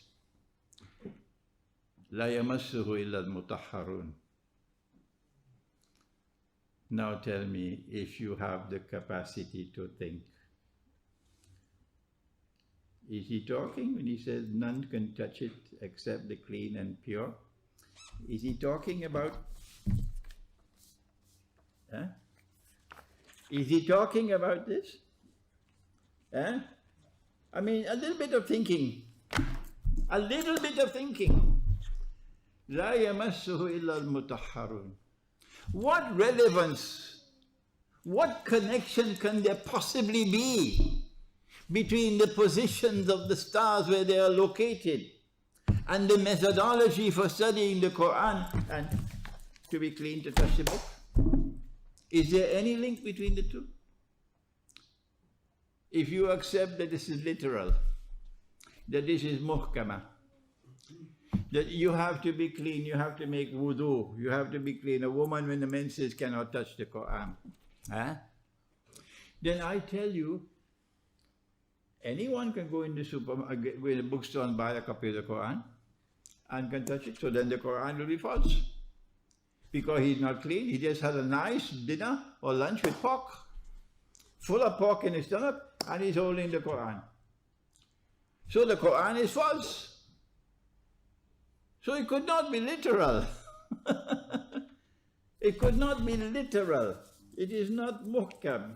لَا يَمَسُّهُ إِلَّا الْمُطَهَّرُونَ. Now tell me if you have the capacity to think. Is He talking when He says none can touch it except the clean and pure? Is He talking about... Is He talking about this? I mean, a little bit of thinking. A little bit of thinking. لَا يَمَسُّهُ إِلَّا الْمُطَهَّرُونَ. What relevance, what connection can there possibly be between the positions of the stars where they are located and the methodology for studying the Quran and to be clean to touch the book? Is there any link between the two? If you accept that this is literal, that this is muhkama, that you have to be clean, you have to make wudu, you have to be clean. A woman when the menses cannot touch the Quran. Then I tell you, anyone can go in the supermarket, go in the bookstore and buy a copy of the Quran and can touch it, so then the Quran will be false. Because he's not clean, he just had a nice dinner or lunch with pork, full of pork in his stomach, and he's holding the Quran. So the Quran is false. So it could not be literal. It could not be literal. It is not muhkam.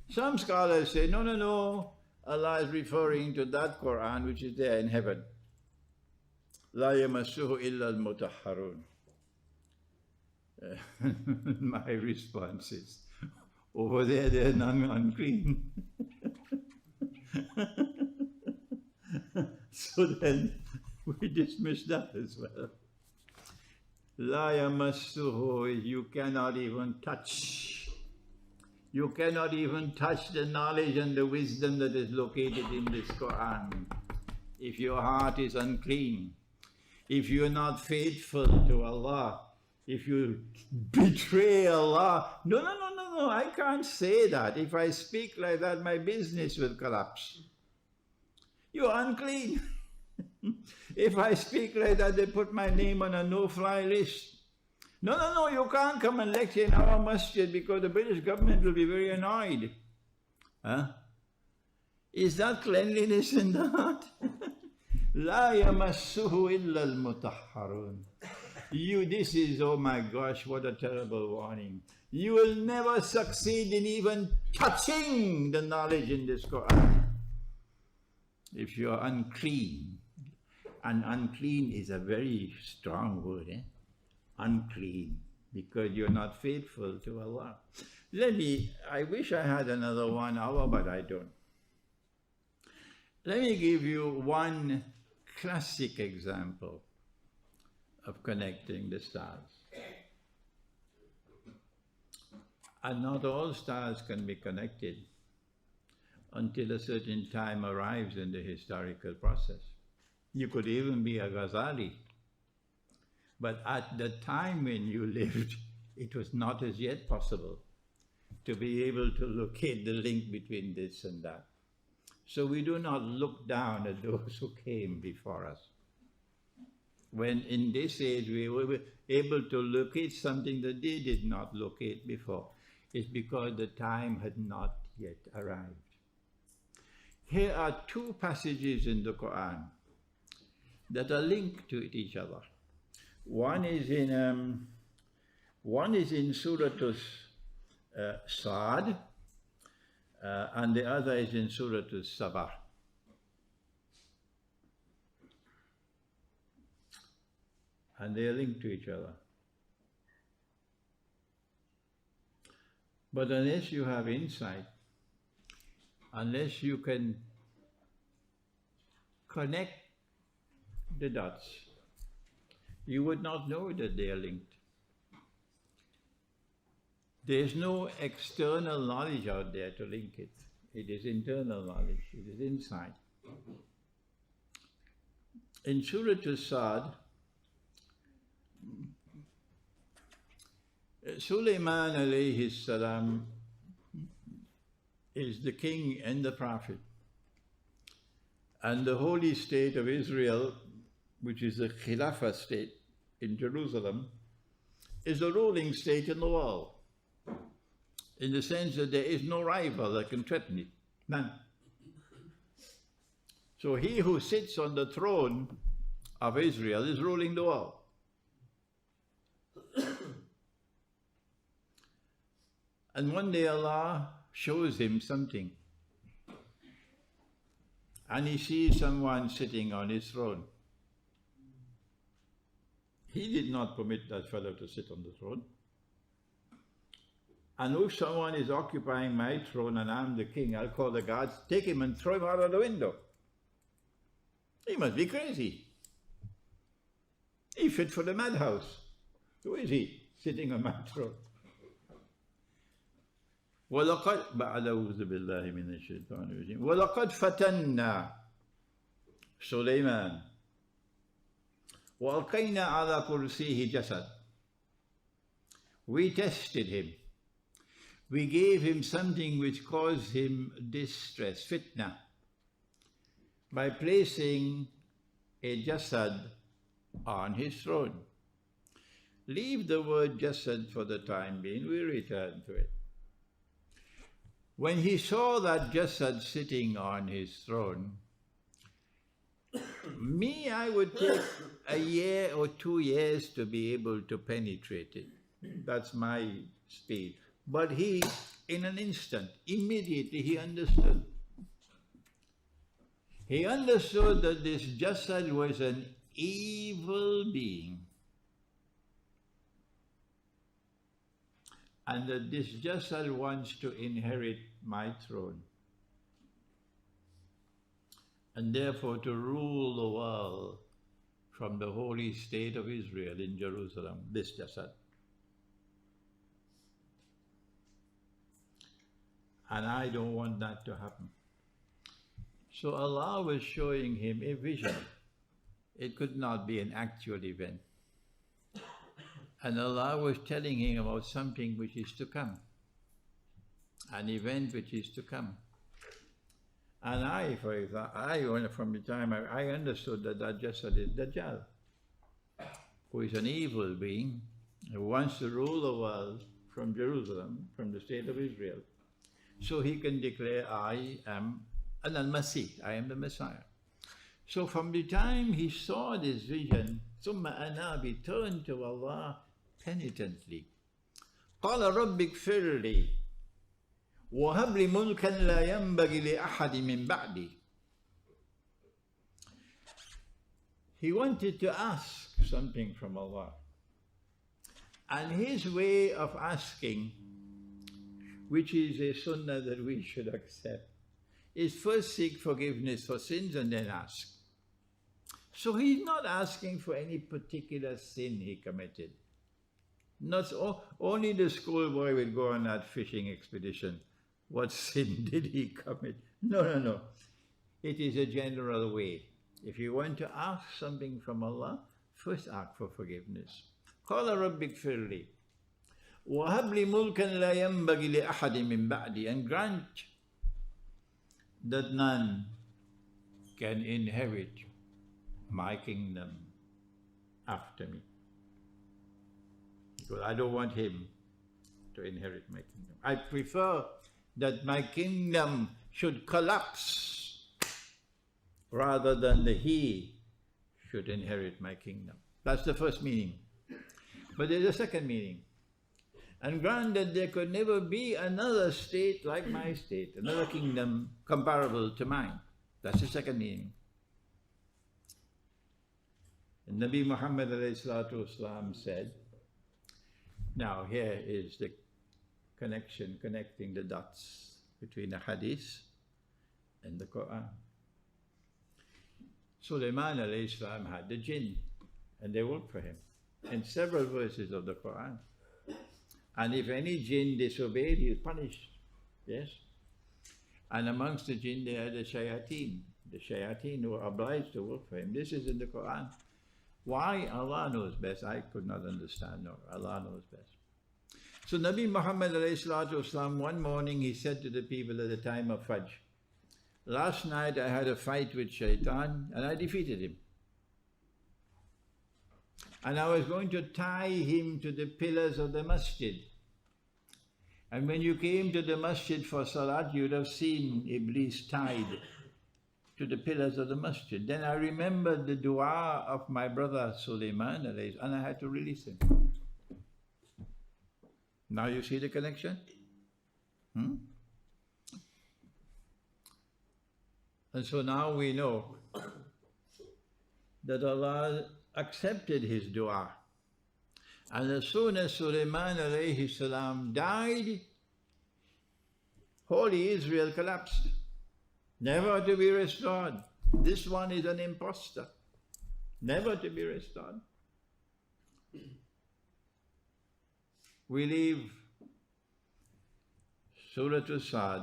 Some scholars say, no, no, no, Allah is referring to that Quran which is there in heaven. La yamassuhu illa al-mutahharun. My response is, over there, they're none unclean. So then we dismiss that as well. La yamassuhu, you cannot even touch. You cannot even touch the knowledge and the wisdom that is located in this Quran. If your heart is unclean, if you're not faithful to Allah, if you betray Allah, no, I can't say that. If I speak like that, my business will collapse. You're unclean. If I speak like that, they put my name on a no-fly list. No, you can't come and lecture in our masjid because the British government will be very annoyed. Huh? Is that cleanliness in the heart? La yamassuhu illa al-mutahharun. This is, oh my gosh, what a terrible warning. You will never succeed in even touching the knowledge in this Quran if you are unclean. And unclean is a very strong word, eh? Unclean, because you're not faithful to Allah. I wish I had another 1 hour, but I don't. Let me give you one classic example of connecting the stars. And not all stars can be connected until a certain time arrives in the historical process. You could even be a Ghazali, but at the time when you lived, it was not as yet possible to be able to locate the link between this and that. So we do not look down at those who came before us. When in this age we were able to locate something that they did not locate before, it's because the time had not yet arrived. Here are 2 passages in the Quran that are linked to each other. One is in Surah Sa'd, and the other is in Surah Sabah. And they are linked to each other. But unless you have insight, unless you can connect the dots, you would not know that they are linked. There is no external knowledge out there to link it. It is internal knowledge, it is insight. In Surah Sa'd, Sulaiman alayhi salam is the king and the prophet. And the holy state of Israel, which is the Khilafah state in Jerusalem, is a ruling state in the world, in the sense that there is no rival that can threaten it. None. So he who sits on the throne of Israel is ruling the world. And one day Allah shows him something, and he sees someone sitting on his throne. He did not permit that fellow to sit on the throne. And if someone is occupying my throne and I'm the king, I'll call the guards, take him and throw him out of the window. He must be crazy. He fit for the madhouse. Who is he sitting on my throne? وَلَقَدْ بَعْدَوْزُ بِاللَّهِ مِنَ الشَّيْطَانِ الرَّجِيمِ وَلَقَدْ فَتَنَّا سُلَيْمَانَ وَأَلْقَيْنَا عَلَى كُرْسِيهِ جَسَدٍ. We tested him. We gave him something which caused him distress, fitna, by placing a jasad on his throne. Leave the word jasad for the time being, we return to it. When he saw that Jasad sitting on his throne, I would take a year or 2 years to be able to penetrate it. That's my speed. But he, in an instant, immediately he understood. He understood that this Jasad was an evil being. And that this Jasad wants to inherit my throne. And therefore to rule the world from the holy state of Israel in Jerusalem, this Jasad. And I don't want that to happen. So Allah was showing him a vision. It could not be an actual event. And Allah was telling him about something which is to come. An event which is to come. And I, for example, from the time I understood that Jasad is Dajjal, who is an evil being, who wants to rule the world from Jerusalem, from the state of Israel. So he can declare, I am Al-Masih, I am the Messiah. So from the time he saw this vision, ثم أنا, he turned to Allah penitently. قال رب اغفر لي وهب لي ملكا لا ينبغي لأحد من بعدي. He wanted to ask something from Allah. And his way of asking, which is a sunnah that we should accept, is first seek forgiveness for sins and then ask. So he's not asking for any particular sin he committed. Not only the schoolboy will go on that fishing expedition. What sin did he commit? No. It is a general way. If you want to ask something from Allah, first ask for forgiveness. قال رب اغفر لي وهب لي ملكا لا ينبغي لأحد من بعدي, and grant that none can inherit my kingdom after me. Because I don't want him to inherit my kingdom. I prefer that my kingdom should collapse rather than that he should inherit my kingdom. That's the first meaning. But there's a second meaning. And grant that there could never be another state like my state, another kingdom comparable to mine. That's the second meaning. And Nabi Muhammad ﷺ said, now here is the connection, connecting the dots between the hadith and the Quran. Sulaiman ﷺ had the jinn, and they worked for him in several verses of the Quran. And if any jinn disobeyed, he was punished. Yes? And amongst the jinn, they had the shayateen who were obliged to work for him. This is in the Quran. Why? Allah knows best. I could not understand. No, Allah knows best. So Nabi Muhammad ﷺ, one morning he said to the people at the time of Fajr, last night I had a fight with Shaitan and I defeated him. And I was going to tie him to the pillars of the masjid. And when you came to the masjid for salat, you would have seen Iblis tied to the pillars of the masjid. Then I remembered the dua of my brother Sulaiman, and I had to release him. Now you see the connection? And so now we know that Allah accepted his dua. And as soon as Sulaiman alayhi salam died, holy Israel collapsed, never to be restored. This one is an impostor, never to be restored. We leave Surah As-Sad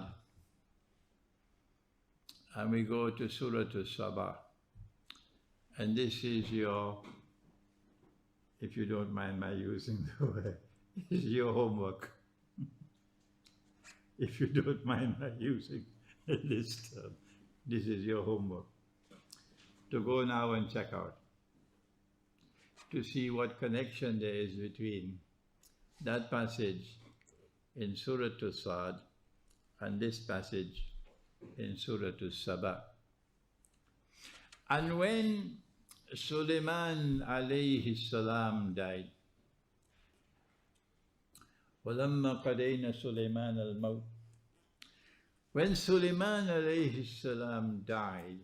and we go to Surah As-Sabah. And this is your, if you don't mind my using the word, this is your homework. If you don't mind my using this term, this is your homework. To go now and check out, to see what connection there is between that passage in Surah As-Sad and this passage in Surah As-Saba. And when Sulaiman alayhi salam died, وَلَمَّا قَدَيْنَا سُلَيْمَانَ الْمَوْتِ, when Sulaiman alayhi salam died,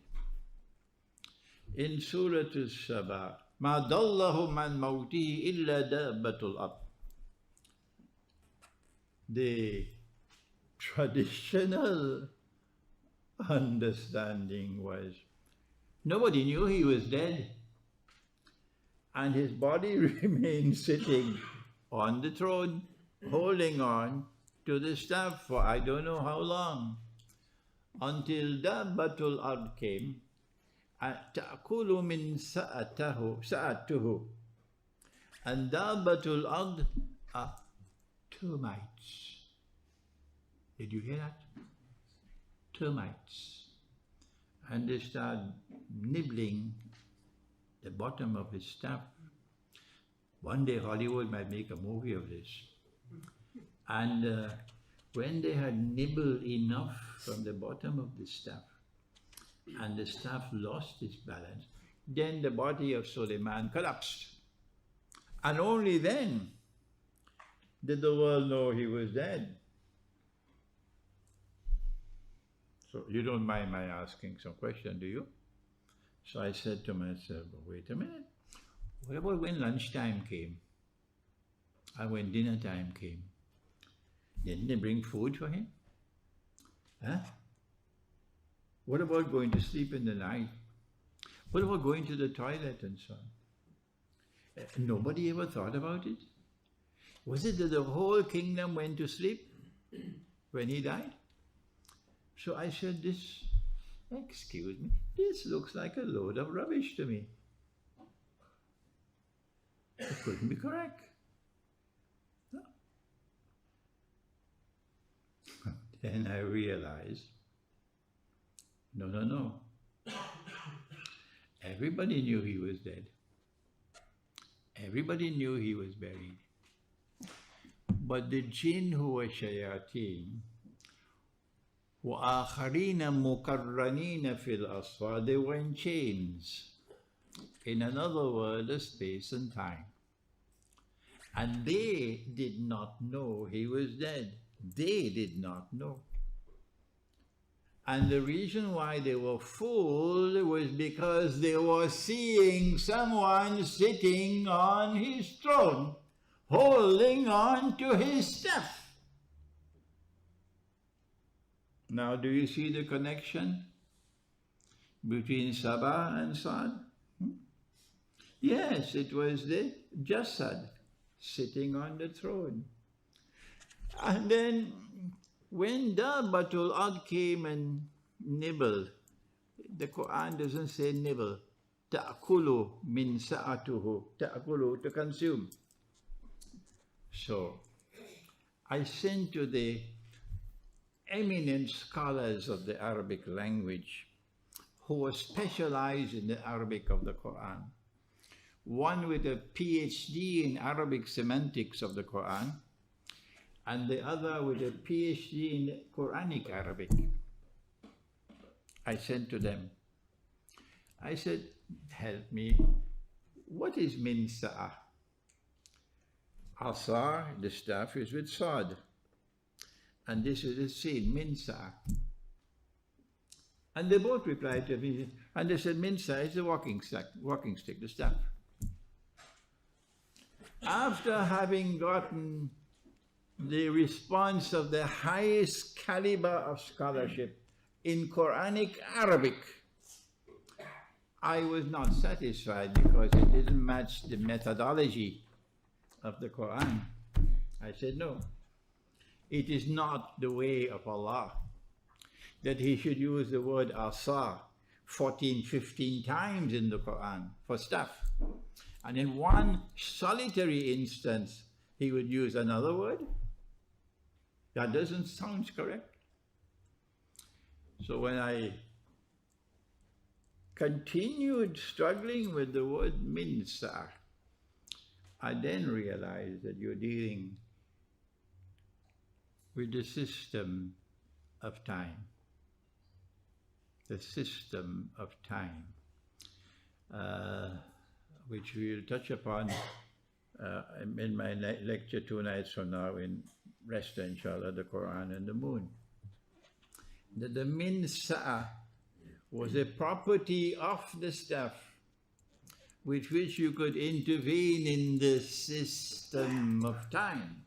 in Surah As-Saba, مَا ضَلَّهُ مَنْ مَوْتِهِ إِلَّا دَابَّةُ الْأَرْضِ. The traditional understanding was nobody knew he was dead, and his body remained sitting on the throne, holding on to the staff for I don't know how long, until Dabbatul Ard came, ta'kulu min sa'atuhu, and Dabbatul Ard are termites. Did you hear that? Termites. And they start nibbling the bottom of his staff. One day Hollywood might make a movie of this. And when they had nibbled enough from the bottom of the staff, and the staff lost its balance, then the body of Suleiman collapsed. And only then did the world know he was dead. So you don't mind my asking some question, do you? So I said to myself, wait a minute, what about when lunchtime came? And when dinner time came? Didn't they bring food for him? Huh? What about going to sleep in the night? What about going to the toilet and so on? Nobody ever thought about it? Was it that the whole kingdom went to sleep when he died? So I said, excuse me, this looks like a load of rubbish to me. It couldn't be correct. No. Then I realized, no. Everybody knew he was dead. Everybody knew he was buried. But the jinn who were shayateen, وَآخَرِينَ مُقَرَّنِينَ فِي الْأَصْفَادِ, they were in chains. In another word, a space and time. And they did not know he was dead. They did not know. And the reason why they were fooled was because they were seeing someone sitting on his throne, holding on to his staff. Now, do you see the connection between Saba and Sad? Yes, it was the Jasad sitting on the throne. And then when Dabbatul Ard came and nibbled, the Quran doesn't say nibble. Ta'kulu min sa'atuhu. Ta'kulu, to consume. So, I sent to the eminent scholars of the Arabic language who were specialized in the Arabic of the Quran. One with a PhD in Arabic semantics of the Quran, and the other with a PhD in Quranic Arabic. I sent to them. I said, help me, what is min sa'ah? Asa, the staff, is with Sad. And this is a sin, min sa'ah. And they both replied to me, and they said, min sa'ah is the walking stick, the staff. After having gotten the response of the highest caliber of scholarship in Quranic Arabic, I was not satisfied because it didn't match the methodology of the Quran. I said, no, it is not the way of Allah that He should use the word asa 14, 15 times in the Quran for staff. And in one solitary instance, He would use another word. That doesn't sound correct. So when I continued struggling with the word minsa, I then realized that you're dealing with the system of time. The system of time, which we'll touch upon in my lecture 2 nights from now in Resta, inshallah, the Quran and the Moon. That the min sa'a was a property of the staff with which you could intervene in the system of time.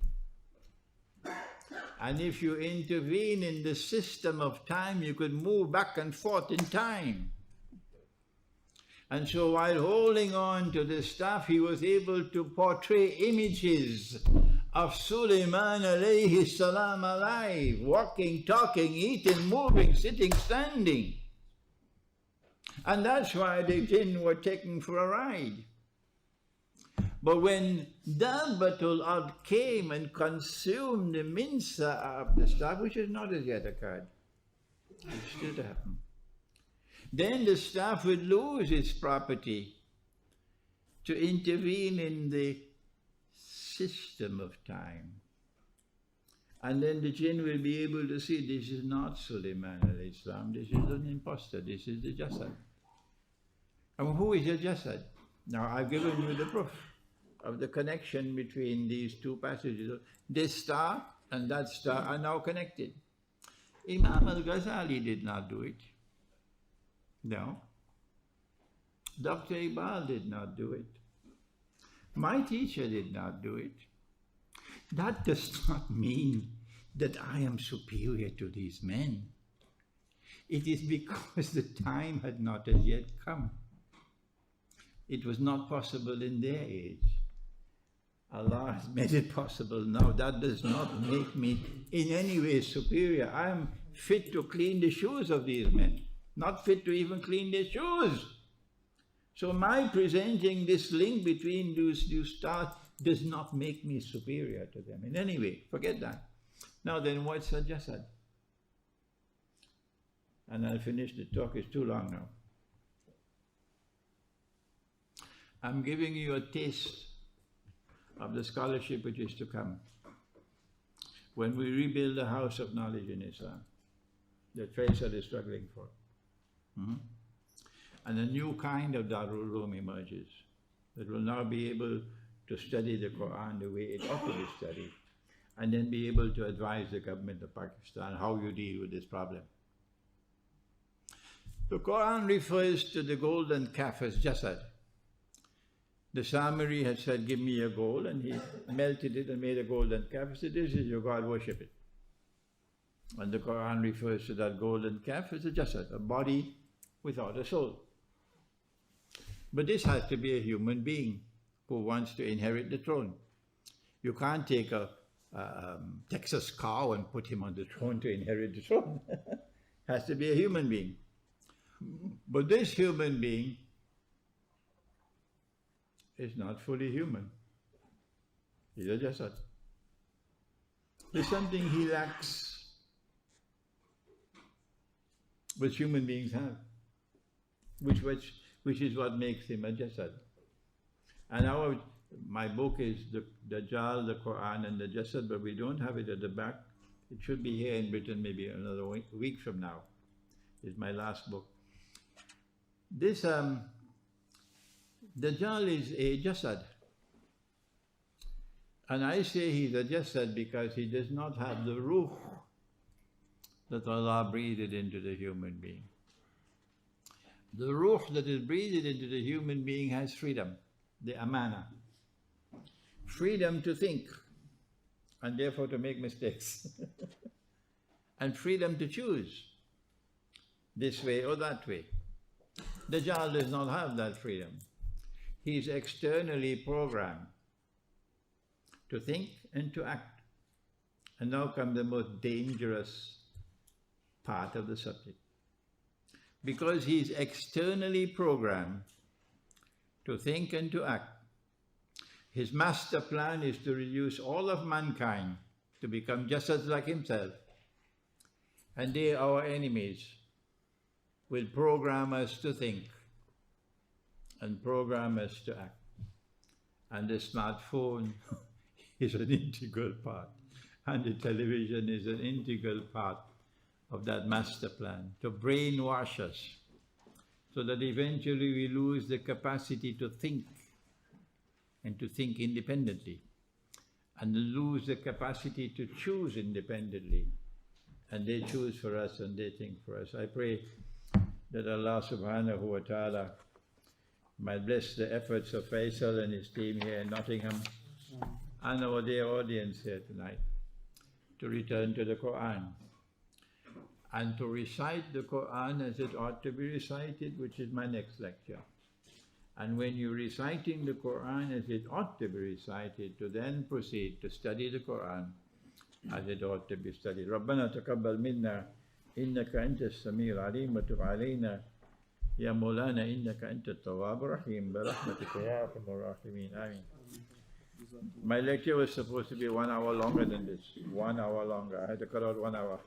And if you intervene in the system of time, you could move back and forth in time. And so while holding on to the staff, he was able to portray images of Sulaiman alayhi salam alive, walking, talking, eating, moving, sitting, standing. And that's why the jinn were taken for a ride. But when Dabbatul Ard came and consumed the minsa of the staff, which has not as yet occurred, it's still to happen, then the staff would lose its property to intervene in the system of time. And then the jinn will be able to see this is not Sulaiman alayhi salam, this is an impostor, this is the Jasad. And who is the Jasad? Now I've given you the proof of the connection between these two passages. This star and that star are now connected. Imam al-Ghazali did not do it. No. Dr. Iqbal did not do it. My teacher did not do it. That does not mean that I am superior to these men. It is because the time had not as yet come. It was not possible in their age. Allah has made it possible now. That does not make me in any way superior. I am fit to clean the shoes of these men, not fit to even clean their shoes. So my presenting this link between those stars does not make me superior to them in any way. Forget that. Now then, what's a Jasad? And I'll finish the talk, it's too long now. I'm giving you a taste of the scholarship which is to come when we rebuild the house of knowledge in Islam that Faisal is struggling for. And a new kind of Darul Uloom emerges that will now be able to study the Quran the way it ought to be studied, and then be able to advise the government of Pakistan how you deal with this problem. The Quran refers to the golden calf as Jasad. The Samiri had said, give me a gold, and he melted it and made a golden calf. He said, this is your God, worship it. And the Quran refers to that golden calf as a Jasad, a body without a soul. But this has to be a human being who wants to inherit the throne. You can't take a Texas cow and put him on the throne to inherit the throne. Has to be a human being. But this human being is not fully human. He's a Jasad. There's something he lacks, which human beings have, which is what makes him a Jasad. And my book is the Dajjal, the Quran and the Jasad, but we don't have it at the back. It should be here in Britain maybe another week from now. It's my last book. This Dajjal is a Jasad. And I say he's a Jasad because he does not have the ruh that Allah breathed into the human being. The ruh that is breathed into the human being has freedom, the amana. Freedom to think, and therefore to make mistakes. And freedom to choose, this way or that way. Dajjal does not have that freedom. He is externally programmed to think and to act. And now comes the most dangerous part of the subject. Because he is externally programmed to think and to act, his master plan is to reduce all of mankind to become just as like himself. And they, our enemies, will program us to think and program us to act. And the smartphone is an integral part, and the television is an integral part of that master plan, to brainwash us, so that eventually we lose the capacity to think and to think independently, and lose the capacity to choose independently, and they choose for us and they think for us. I pray that Allah subhanahu wa ta'ala might bless the efforts of Faisal and his team here in Nottingham and our dear audience here tonight to return to the Quran and to recite the Quran as it ought to be recited, which is my next lecture. And when you're reciting the Quran as it ought to be recited, to then proceed to study the Quran as it ought to be studied. رَبَّنَا تَقَبَّلْ مِنَّا إِنَّكَ أَنْتَ السَّمِيعُ الْعَلِيمُ وَتُبْ عَلَيْنَا يَا مَوْلَانَا إِنَّكَ أَنْتَ التَّوَّابُ الرَّحِيمُ بِرَحْمَتِكَ يَا أَرْحَمَ الرَّاحِمِينَ Ameen. My lecture was supposed to be 1 hour longer than this. 1 hour longer. I had to cut out 1 hour.